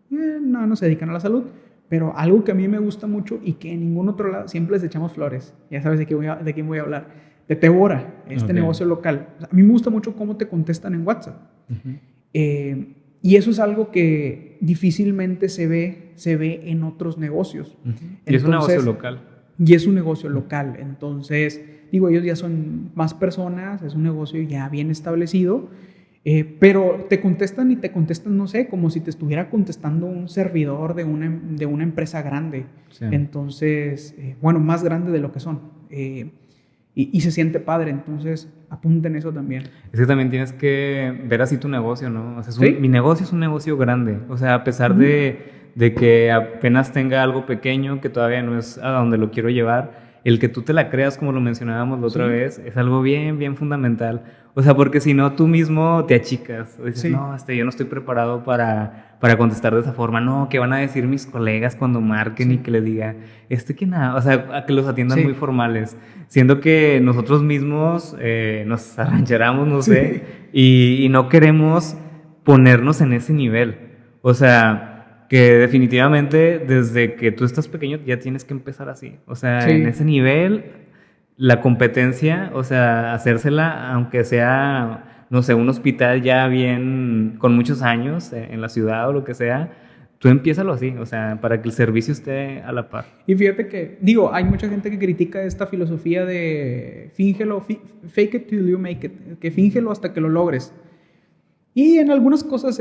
no se dedican a la salud, pero algo que a mí me gusta mucho y que en ningún otro lado siempre les echamos flores. Ya sabes de quién voy a hablar. De Tebora, negocio local. O sea, a mí me gusta mucho cómo te contestan en WhatsApp. Y eso es algo que difícilmente se ve en otros negocios. Y es un negocio local. Y es un negocio local. Entonces, digo, ellos ya son más personas, es un negocio ya bien establecido, pero te contestan, no sé, como si te estuviera contestando un servidor de una empresa grande. Sí. Entonces, bueno, más grande de lo que son. Y se siente padre, entonces apunten eso también. Es que también tienes que ver así tu negocio, ¿no? O sea, ¿sí? Mi negocio es un negocio grande. O sea, a pesar de que apenas tenga algo pequeño, que todavía no es a donde lo quiero llevar, el que tú te la creas, como lo mencionábamos la otra vez, es algo bien, bien fundamental. O sea, porque si no, tú mismo te achicas. O dices, no, yo no estoy preparado para contestar de esa forma. No, ¿qué van a decir mis colegas cuando marquen y que les diga, que nada? O sea, a que los atiendan muy formales. Siendo que nosotros mismos nos arrancharamos, no sé, y no queremos ponernos en ese nivel. O sea, que definitivamente desde que tú estás pequeño ya tienes que empezar así. O sea, en ese nivel, la competencia, o sea, hacérsela, aunque sea, no sé, un hospital ya bien, con muchos años en la ciudad o lo que sea, tú empiézalo así, o sea, para que el servicio esté a la par. Y fíjate que, digo, hay mucha gente que critica esta filosofía de fíngelo, fake it till you make it, que fíngelo hasta que lo logres. Y en algunas cosas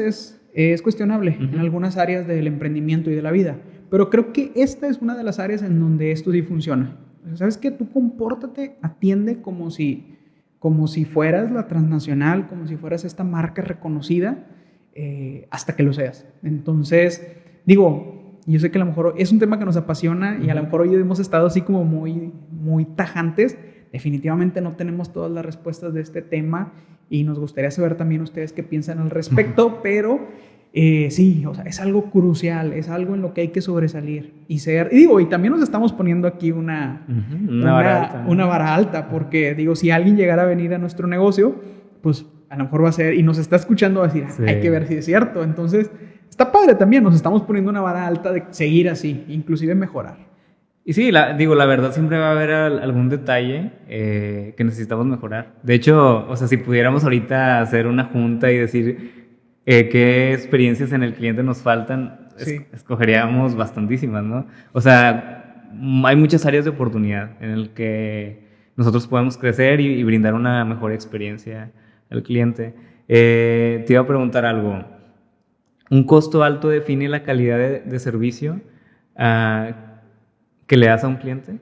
es cuestionable, en algunas áreas del emprendimiento y de la vida. Pero creo que esta es una de las áreas en donde esto sí funciona. ¿Sabes qué? Tú compórtate, atiende como si fueras la transnacional, como si fueras esta marca reconocida, hasta que lo seas. Entonces, digo, yo sé que a lo mejor es un tema que nos apasiona y a lo mejor hoy hemos estado así como muy, muy tajantes. Definitivamente no tenemos todas las respuestas de este tema y nos gustaría saber también ustedes qué piensan al respecto, pero sí, o sea, es algo crucial, es algo en lo que hay que sobresalir y también nos estamos poniendo aquí una vara alta, porque digo, si alguien llegara a venir a nuestro negocio, pues a lo mejor va a ser, y nos está escuchando, va a decir, hay que ver si es cierto. Entonces, está padre también, nos estamos poniendo una vara alta de seguir así, inclusive mejorar. Y sí, la verdad siempre va a haber algún detalle que necesitamos mejorar. De hecho, o sea, si pudiéramos ahorita hacer una junta y decir qué experiencias en el cliente nos faltan, escogeríamos bastantísimas, ¿no? O sea, hay muchas áreas de oportunidad en el que nosotros podemos crecer y brindar una mejor experiencia al cliente. Te iba a preguntar algo. ¿Un costo alto define la calidad de servicio que le das a un cliente?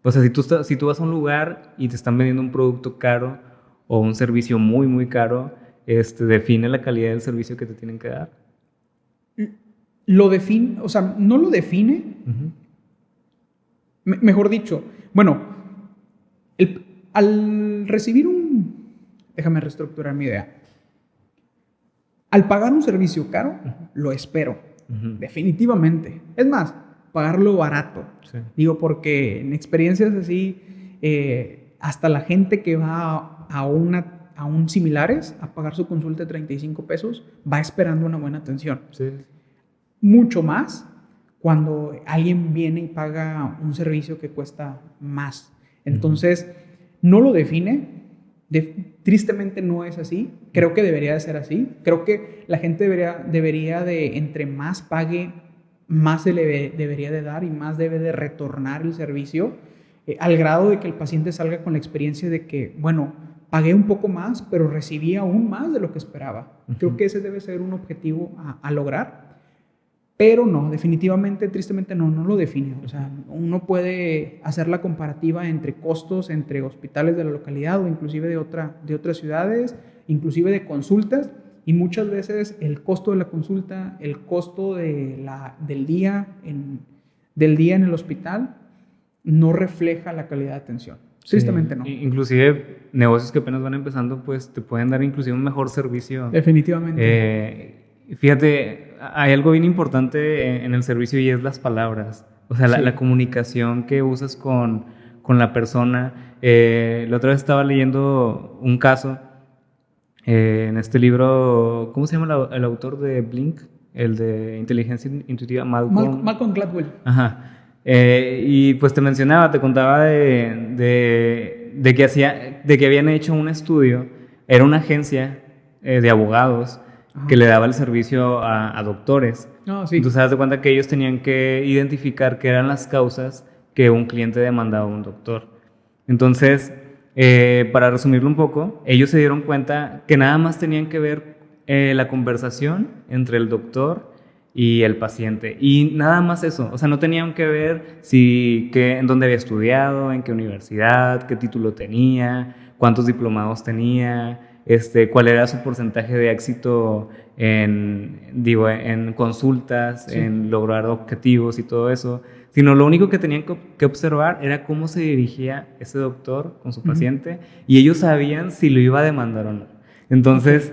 O sea, si tú vas a un lugar y te están vendiendo un producto caro o un servicio muy, muy caro, ¿define la calidad del servicio que te tienen que dar? Lo define, o sea, no lo define. Mejor dicho, bueno, al recibir déjame reestructurar mi idea. Al pagar un servicio caro, lo espero, definitivamente. Es más, pagarlo barato. Sí. Digo, porque en experiencias así, hasta la gente que va a un similares a pagar su consulta de 35 pesos, va esperando una buena atención. Sí. Mucho más cuando alguien viene y paga un servicio que cuesta más. Entonces, no lo define. Tristemente no es así. Creo que debería de ser así. Creo que la gente debería de, entre más pague, más se le debería de dar y más debe de retornar el servicio, al grado de que el paciente salga con la experiencia de que, bueno, pagué un poco más, pero recibí aún más de lo que esperaba. Creo que ese debe ser un objetivo a lograr. Pero no, definitivamente, tristemente no lo define. O sea, uno puede hacer la comparativa entre costos, entre hospitales de la localidad o inclusive de otras ciudades, inclusive de consultas, Y muchas veces el costo de la consulta, el costo del día en el hospital no refleja la calidad de atención. Sí, Tristemente no. inclusive negocios que apenas van empezando, pues te pueden dar inclusive un mejor servicio. Definitivamente. Fíjate, hay algo bien importante en el servicio y es las palabras. O sea, Sí. la comunicación que usas con la persona. La otra vez estaba leyendo un caso en este libro, ¿cómo se llama el autor de Blink? El de Inteligencia Intuitiva, Malcolm Gladwell. Ajá. Y pues te contaba de que habían hecho un estudio, era una agencia de abogados que le daba el servicio a doctores. Sí. Entonces, haz de cuenta que ellos tenían que identificar qué eran las causas que un cliente demandaba a un doctor. Entonces, para resumirlo un poco, ellos se dieron cuenta que nada más tenían que ver la conversación entre el doctor y el paciente. Y nada más eso. O sea, no tenían que ver en dónde había estudiado, en qué universidad, qué título tenía, cuántos diplomados tenía, cuál era su porcentaje de éxito en consultas, sí, en lograr objetivos y todo eso. Sino lo único que tenían que observar era cómo se dirigía ese doctor con su paciente, y ellos sabían si lo iba a demandar o no. Entonces,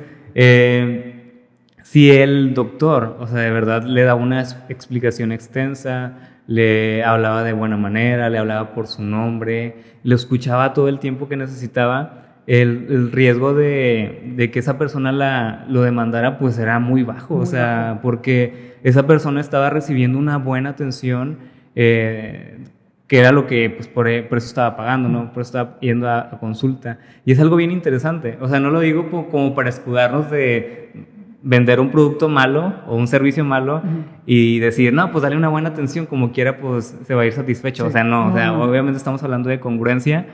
si el doctor, o sea, de verdad le daba una explicación extensa, le hablaba de buena manera, le hablaba por su nombre, lo escuchaba todo el tiempo que necesitaba, el riesgo de que esa persona lo demandara pues era muy bajo, o sea, porque esa persona estaba recibiendo una buena atención, que era lo que pues por eso estaba pagando, ¿no? Por eso estaba yendo a consulta. Y es algo bien interesante, o sea, no lo digo como para escudarnos de vender un producto malo o un servicio malo y decir, no, pues dale una buena atención, como quiera, pues se va a ir satisfecho. Sí. O sea, no, obviamente estamos hablando de congruencia,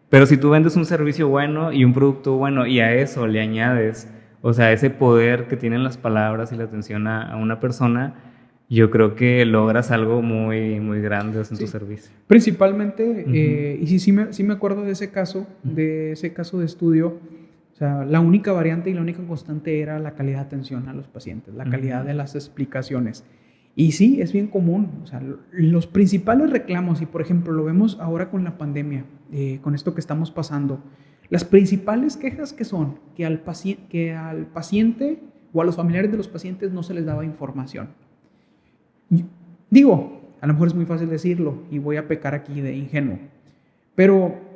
pero si tú vendes un servicio bueno y un producto bueno y a eso le añades, o sea, ese poder que tienen las palabras y la atención a una persona, yo creo que logras algo muy, muy grande en tu servicio. Principalmente, y sí me acuerdo de ese caso, de estudio. O sea, la única variante y la única constante era la calidad de atención a los pacientes, la calidad de las explicaciones. Y sí, es bien común. O sea, los principales reclamos, y por ejemplo lo vemos ahora con la pandemia, con esto que estamos pasando, las principales quejas que son que al paciente o a los familiares de los pacientes no se les daba información. Digo, a lo mejor es muy fácil decirlo y voy a pecar aquí de ingenuo, pero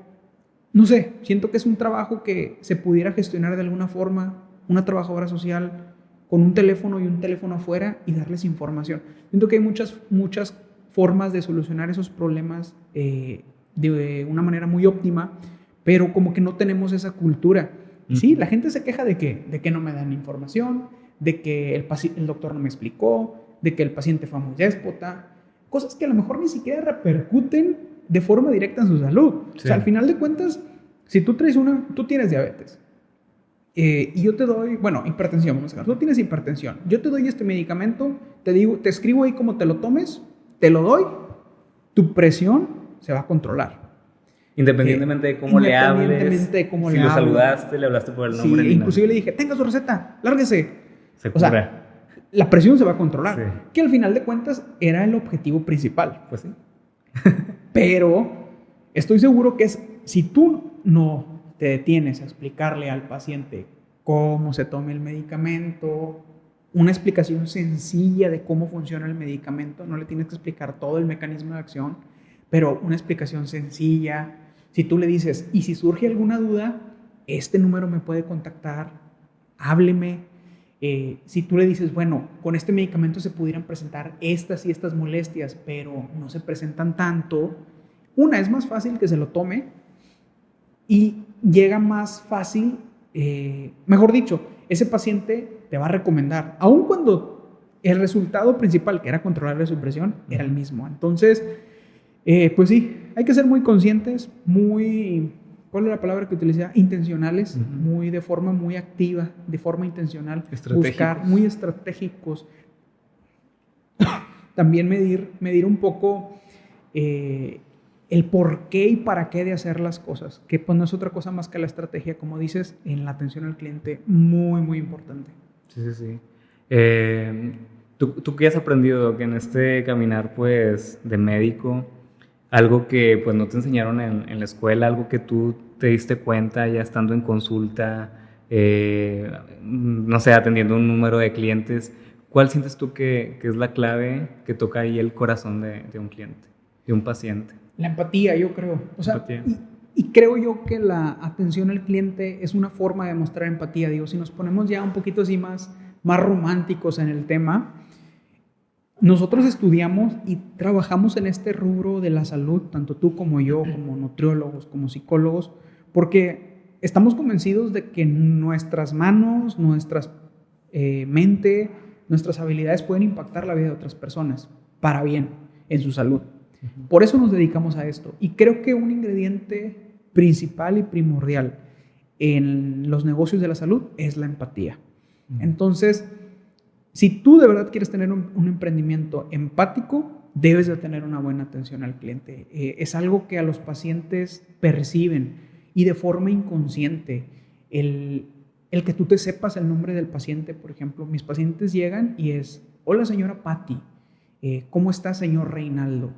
no sé, siento que es un trabajo que se pudiera gestionar de alguna forma, una trabajadora social con un teléfono y un teléfono afuera y darles información. Siento que hay muchas formas de solucionar esos problemas de una manera muy óptima, pero como que no tenemos esa cultura. Y sí, la gente se queja de que no me dan información, de que el doctor no me explicó, de que el paciente fue muy déspota, cosas que a lo mejor ni siquiera repercuten de forma directa en su salud. Sí. O sea, al final de cuentas, si tú tienes diabetes y yo te doy, hipertensión, vamos a ver, tú tienes hipertensión, yo te doy este medicamento, te escribo ahí cómo te lo tomes, te lo doy, tu presión se va a controlar. Independientemente de cómo le hables, si lo saludaste, le hablaste por el nombre. Sí, inclusive le dije, tenga su receta, lárguese. Se cura. O sea, la presión se va a controlar. Sí. Que al final de cuentas era el objetivo principal. Pues sí. Pero estoy seguro que si tú no te detienes a explicarle al paciente cómo se tome el medicamento, una explicación sencilla de cómo funciona el medicamento, no le tienes que explicar todo el mecanismo de acción, pero una explicación sencilla. Si tú le dices, y si surge alguna duda, este número me puede contactar, hábleme. Si tú le dices, bueno, con este medicamento se pudieran presentar estas y estas molestias, pero no se presentan tanto, es más fácil que se lo tome y llega más fácil, mejor dicho, ese paciente te va a recomendar, aun cuando el resultado principal, que era controlarle su presión, era el mismo. Entonces, pues sí, hay que ser muy conscientes, ¿cuál es la palabra que utilicé? Intencionales, de forma muy activa, de forma intencional. Buscar, muy estratégicos. También medir un poco el por qué y para qué de hacer las cosas, que pues no es otra cosa más que la estrategia, como dices, en la atención al cliente, muy, muy importante. Sí, sí, sí. ¿Tú qué has aprendido que en este caminar, pues, de médico, algo que, pues, no te enseñaron en la escuela, algo que tú te diste cuenta ya estando en consulta, no sé, atendiendo un número de clientes, ¿cuál sientes tú que es la clave que toca ahí el corazón de un cliente, de un paciente? La empatía, yo creo. O sea, Empatía. y creo yo que la atención al cliente es una forma de mostrar empatía. Digo, si nos ponemos ya un poquito así más románticos en el tema, nosotros estudiamos y trabajamos en este rubro de la salud, tanto tú como yo, como nutriólogos, como psicólogos, porque estamos convencidos de que nuestras manos, nuestras mente, nuestras habilidades pueden impactar la vida de otras personas para bien en su salud. Por eso nos dedicamos a esto. Y creo que un ingrediente principal y primordial en los negocios de la salud es la empatía. Entonces, si tú de verdad quieres tener un emprendimiento empático, debes de tener una buena atención al cliente. Es algo que a los pacientes perciben y de forma inconsciente. El que tú te sepas el nombre del paciente, por ejemplo, mis pacientes llegan y es, hola señora Patti, ¿cómo está señor Reinaldo?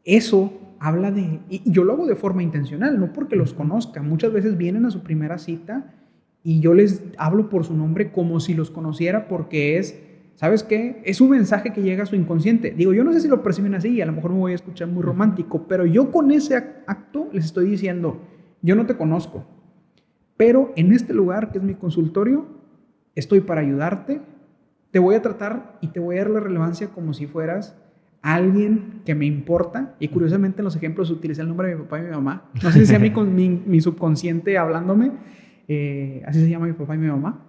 Eso habla de, y yo lo hago de forma intencional, no porque los conozca. Muchas veces vienen a su primera cita y yo les hablo por su nombre como si los conociera, porque es, ¿sabes qué? Es un mensaje que llega a su inconsciente. Digo, yo no sé si lo perciben así, a lo mejor me voy a escuchar muy romántico, pero yo con ese acto les estoy diciendo, yo no te conozco, pero en este lugar que es mi consultorio, estoy para ayudarte, te voy a tratar y te voy a dar la relevancia como si fueras alguien que me importa. Y curiosamente en los ejemplos utilicé el nombre de mi papá y mi mamá. No sé si sea mi subconsciente hablándome, así se llama mi papá y mi mamá.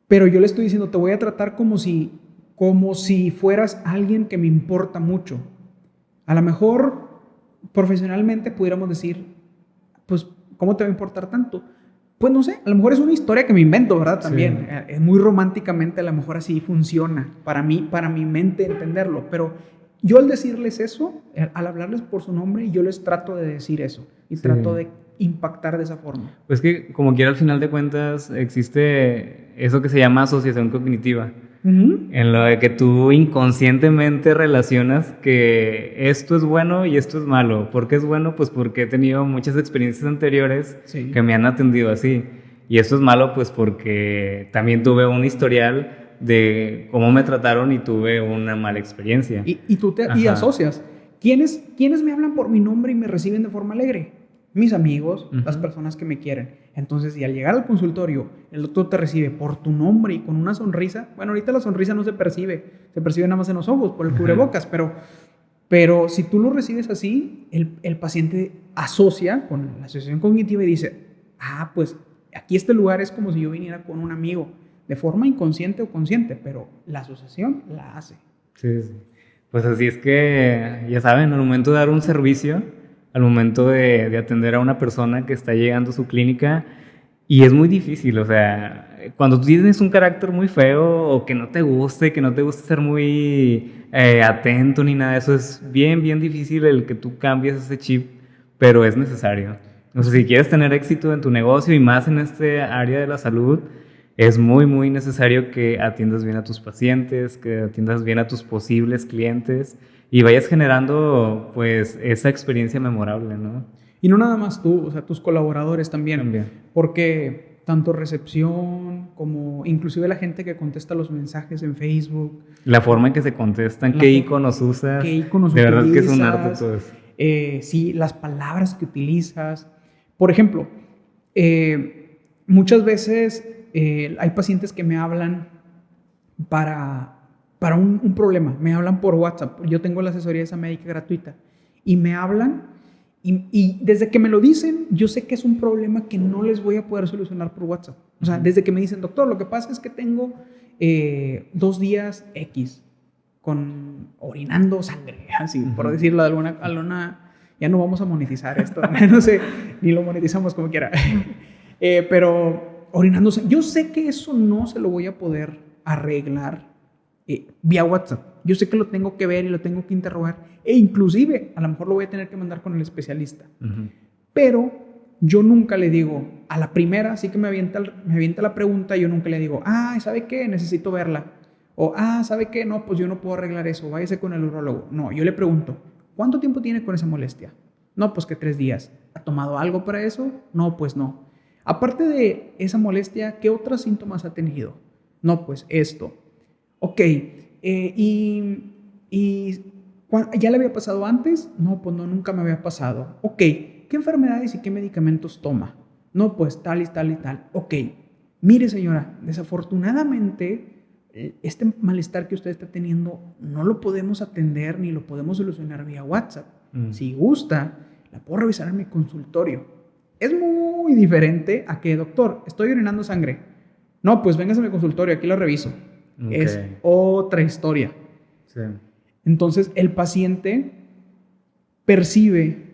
Pero yo le estoy diciendo, te voy a tratar como si fueras alguien que me importa mucho. A lo mejor profesionalmente pudiéramos decir, pues, ¿cómo te va a importar tanto? Pues no sé, a lo mejor es una historia que me invento, ¿verdad? También, sí. Muy románticamente a lo mejor así funciona, para mí, para mi mente entenderlo, pero yo al decirles eso, al hablarles por su nombre, yo les trato de decir eso y sí. Trato de impactar de esa forma. Pues que como quiera al final de cuentas existe eso que se llama asociación cognitiva. En lo de que tú inconscientemente relacionas que esto es bueno y esto es malo. ¿Por qué es bueno? Pues porque he tenido muchas experiencias anteriores que me han atendido así. Y esto es malo pues porque también tuve un historial de cómo me trataron y tuve una mala experiencia. Y tú y asocias. ¿Quiénes me hablan por mi nombre y me reciben de forma alegre? Mis amigos, las personas que me quieren. Entonces, y al llegar al consultorio, el doctor te recibe por tu nombre y con una sonrisa. Bueno, ahorita la sonrisa no se percibe nada más en los ojos por el cubrebocas, pero si tú lo recibes así, el paciente asocia con la asociación cognitiva y dice, pues aquí este lugar es como si yo viniera con un amigo, de forma inconsciente o consciente, pero la asociación la hace. Sí, sí. Pues así es que, ya saben, al momento de dar un servicio, al momento de atender a una persona que está llegando a su clínica, y es muy difícil, o sea, cuando tú tienes un carácter muy feo o que no te guste ser muy atento ni nada de eso, es bien, bien difícil el que tú cambies ese chip, pero es necesario. O sea, si quieres tener éxito en tu negocio y más en este área de la salud, es muy, muy necesario que atiendas bien a tus pacientes, que atiendas bien a tus posibles clientes y vayas generando, pues, esa experiencia memorable, ¿no? Y no nada más tú, o sea, tus colaboradores también. Porque tanto recepción como inclusive la gente que contesta los mensajes en Facebook. La forma en que se contestan, qué iconos usas. Qué iconos de utilizas. verdad que es un arte todo eso. Sí, las palabras que utilizas. Por ejemplo, muchas veces hay pacientes que me hablan para un problema. Me hablan por WhatsApp. Yo tengo la asesoría esa médica gratuita. Y me hablan y desde que me lo dicen, yo sé que es un problema que no les voy a poder solucionar por WhatsApp. O sea, desde que me dicen, doctor, lo que pasa es que tengo 2 días X orinando sangre, así, por decirlo de alguna, ya no vamos a monetizar esto, no sé, ni lo monetizamos como quiera, pero orinando sangre. Yo sé que eso no se lo voy a poder arreglar vía WhatsApp. Yo sé que lo tengo que ver y lo tengo que interrogar, e inclusive a lo mejor lo voy a tener que mandar con el especialista. Pero yo nunca le digo, a la primera, sí que me avienta la pregunta, yo nunca le digo, ¿sabe qué? Necesito verla. O, ¿sabe qué? No, pues yo no puedo arreglar eso, váyase con el urólogo. No, yo le pregunto, ¿cuánto tiempo tiene con esa molestia? No, pues que 3 días. ¿Ha tomado algo para eso? No, pues no. Aparte de esa molestia, ¿qué otros síntomas ha tenido? No, pues esto. Ok, ¿ya le había pasado antes? No, pues no, nunca me había pasado. Ok, ¿qué enfermedades y qué medicamentos toma? No, pues tal y tal y tal. Ok, mire señora, desafortunadamente este malestar que usted está teniendo no lo podemos atender ni lo podemos solucionar vía WhatsApp. Si gusta, la puedo revisar en mi consultorio. Es muy diferente a que, doctor, estoy orinando sangre. No, pues véngase a mi consultorio, aquí lo reviso. Okay. Es otra historia. Sí. Entonces, el paciente percibe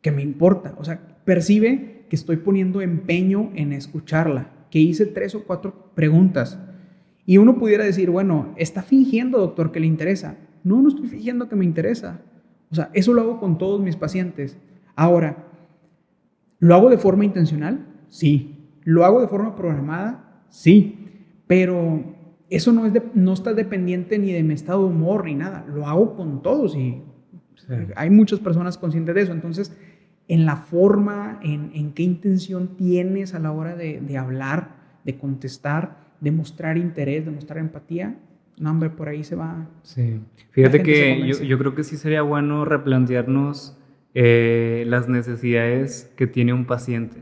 que me importa, o sea, percibe que estoy poniendo empeño en escucharla, que hice 3 o 4 preguntas. Y uno pudiera decir, bueno, está fingiendo, doctor, que le interesa. No, no estoy fingiendo que me interesa. O sea, eso lo hago con todos mis pacientes. Ahora, ¿lo hago de forma intencional? Sí. ¿Lo hago de forma programada? Sí. Pero eso no está dependiente ni de mi estado de humor ni nada. Lo hago con todos y sí, hay muchas personas conscientes de eso. Entonces, en la forma, en qué intención tienes a la hora de hablar, de contestar, de mostrar interés, de mostrar empatía, no, hombre, por ahí se va. Sí. Fíjate que yo creo que sí sería bueno replantearnos las necesidades que tiene un paciente.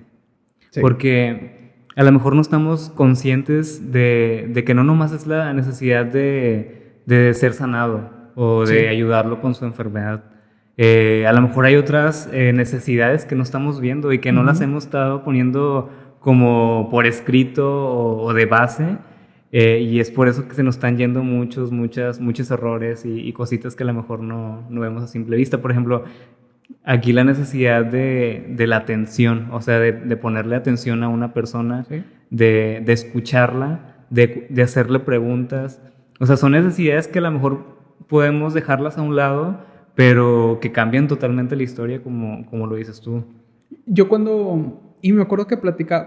Sí. Porque a lo mejor no estamos conscientes de que no nomás es la necesidad de ser sanado o de sí, ayudarlo con su enfermedad. A lo mejor hay otras necesidades que no estamos viendo y que no las hemos estado poniendo como por escrito o de base. Y es por eso que se nos están yendo muchos errores y cositas que a lo mejor no vemos a simple vista. Por ejemplo, aquí la necesidad de la atención, o sea, de ponerle atención a una persona, ¿sí? de escucharla, de hacerle preguntas. O sea, son necesidades que a lo mejor podemos dejarlas a un lado, pero que cambian totalmente la historia, como lo dices tú. Y me acuerdo que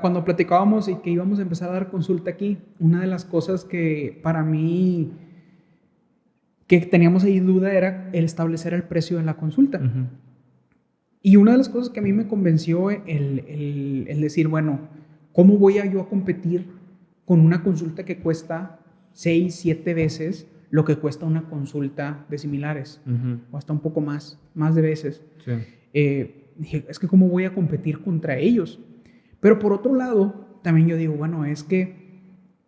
cuando platicábamos y que íbamos a empezar a dar consulta aquí, una de las cosas que para mí que teníamos ahí duda era el establecer el precio de la consulta. Uh-huh. Y una de las cosas que a mí me convenció el decir, bueno, ¿cómo voy yo a competir con una consulta que cuesta 6, 7 veces lo que cuesta una consulta de similares? Uh-huh. O hasta un poco más de veces. Sí. Dije, es que ¿cómo voy a competir contra ellos? Pero por otro lado, también yo digo, bueno, es que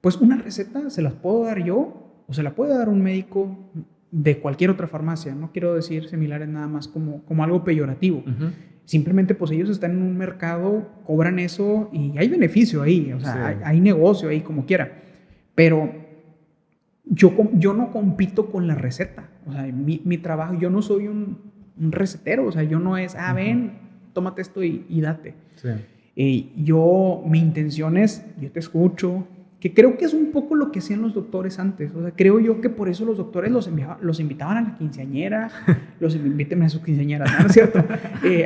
pues una receta se las puedo dar yo o se la puede dar un médico de cualquier otra farmacia. No quiero decir similares nada más como algo peyorativo. Uh-huh. Simplemente pues ellos están en un mercado, cobran eso y hay beneficio ahí, o sea, sí, hay negocio ahí como quiera. Pero yo no compito con la receta. O sea, mi trabajo, yo no soy un recetero, o sea, yo no es, ven, tómate esto y date. Sí. Mi intención es, yo te escucho, que creo que es un poco lo que hacían los doctores antes. O sea, creo yo que por eso los doctores los invitaban a la quinceañera, invítenme a sus quinceañeras, ¿no es cierto?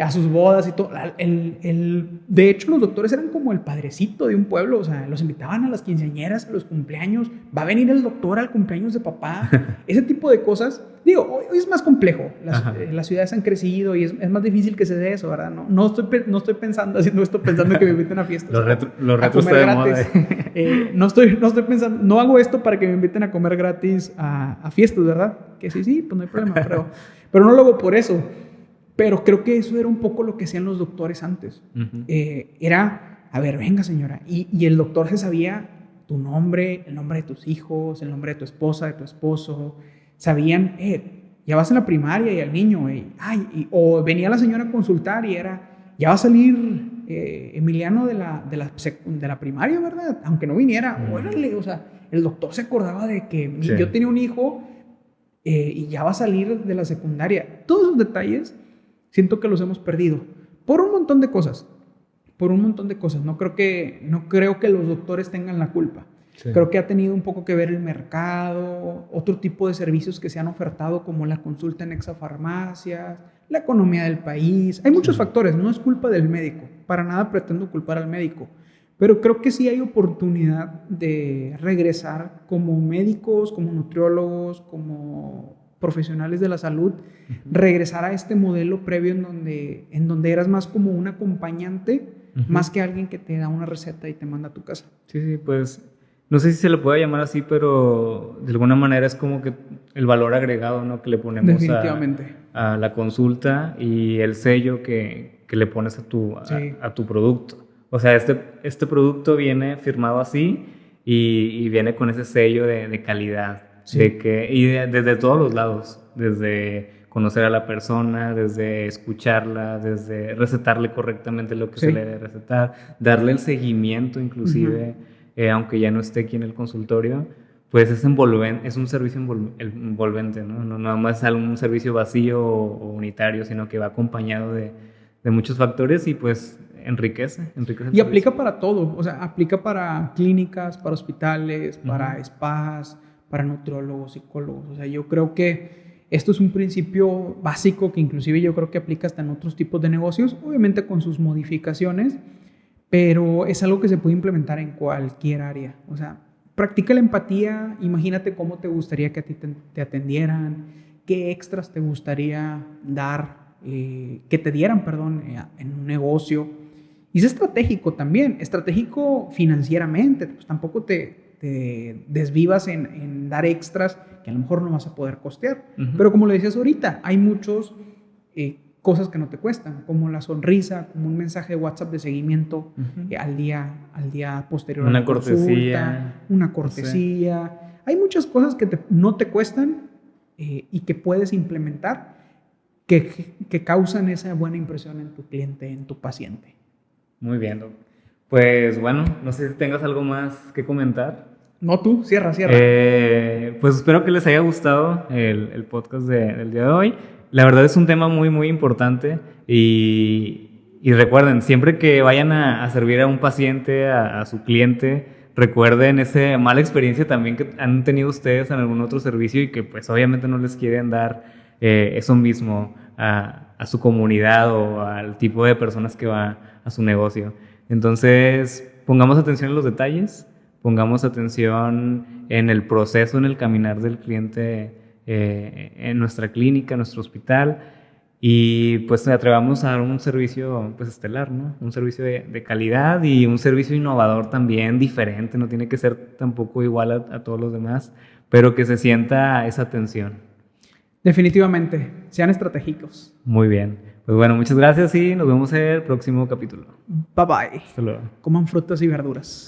A sus bodas y todo. De hecho, los doctores eran como el padrecito de un pueblo, o sea, los invitaban a las quinceañeras, a los cumpleaños, va a venir el doctor al cumpleaños de papá, ese tipo de cosas. Digo, hoy es más complejo, las ciudades han crecido y es más difícil que se dé eso, ¿verdad? No estoy pensando, haciendo esto pensando que me inviten a fiestas. Los retos de moda. No estoy pensando, no hago esto para que me inviten a comer gratis a fiestas, ¿verdad? Que sí, pues no hay problema, pero no lo hago por eso. Pero creo que eso era un poco lo que hacían los doctores antes. Uh-huh. Era, a ver, venga señora, y el doctor se sabía tu nombre, el nombre de tus hijos, el nombre de tu esposa, de tu esposo. Sabían, ya vas en la primaria y al niño, o venía la señora a consultar y era, ya va a salir Emiliano de la primaria, ¿verdad? Aunque no viniera, órale, o sea, el doctor se acordaba de que sí, yo tenía un hijo y ya va a salir de la secundaria. Todos esos detalles siento que los hemos perdido por un montón de cosas. No creo que los doctores tengan la culpa. Sí. Creo que ha tenido un poco que ver el mercado, otro tipo de servicios que se han ofertado como la consulta en exafarmacias, la economía del país. Hay muchos factores, no es culpa del médico, para nada pretendo culpar al médico, pero creo que sí hay oportunidad de regresar como médicos, como nutriólogos, como profesionales de la salud, regresar a este modelo previo en donde eras más como un acompañante, más que alguien que te da una receta y te manda a tu casa. Sí, pues no sé si se le puede llamar así, pero de alguna manera es como que el valor agregado, ¿no? Que le ponemos Definitivamente. a la consulta y el sello que le pones a tu producto. O sea, este producto viene firmado así y viene con ese sello de calidad. Sí. Desde todos los lados, desde conocer a la persona, desde escucharla, desde recetarle correctamente lo que se le debe recetar, darle el seguimiento inclusive, aunque ya no esté aquí en el consultorio, pues es un servicio envolvente, ¿no? No nada más es un servicio vacío o unitario, sino que va acompañado de muchos factores y pues enriquece el Y servicio. aplica para todo, o sea, aplica para clínicas, para hospitales, para spas, para nutriólogos, psicólogos. O sea, yo creo que esto es un principio básico que inclusive yo creo que aplica hasta en otros tipos de negocios, obviamente con sus modificaciones, pero es algo que se puede implementar en cualquier área. O sea, practica la empatía, imagínate cómo te gustaría que a ti te atendieran, qué extras te gustaría dar, que te dieran, perdón, en un negocio. Y es estratégico también, estratégico financieramente, pues tampoco te desvivas en dar extras que a lo mejor no vas a poder costear. Pero como le decías ahorita, hay muchos cosas que no te cuestan, como la sonrisa, como un mensaje de WhatsApp de seguimiento al día posterior a la consulta, una cortesía. Hay muchas cosas que no te cuestan y que puedes implementar que causan esa buena impresión en tu cliente, en tu paciente. Muy bien, Doc. Pues bueno, no sé si tengas algo más que comentar. No, tú, cierra. Pues espero que les haya gustado el podcast del día de hoy. La verdad es un tema muy, muy importante y recuerden, siempre que vayan a servir a un paciente, a su cliente, recuerden esa mala experiencia también que han tenido ustedes en algún otro servicio y que pues obviamente no les quieren dar eso mismo a su comunidad o al tipo de personas que va a su negocio. Entonces, pongamos atención en los detalles, pongamos atención en el proceso, en el caminar del cliente en nuestra clínica, en nuestro hospital y pues atrevamos a dar un servicio pues estelar, ¿no? Un servicio de calidad y un servicio innovador también, diferente, no tiene que ser tampoco igual a todos los demás, pero que se sienta esa atención. Definitivamente, sean estratégicos. Muy bien. Pues bueno, muchas gracias y nos vemos en el próximo capítulo. Bye bye. Hasta luego. Coman frutas y verduras.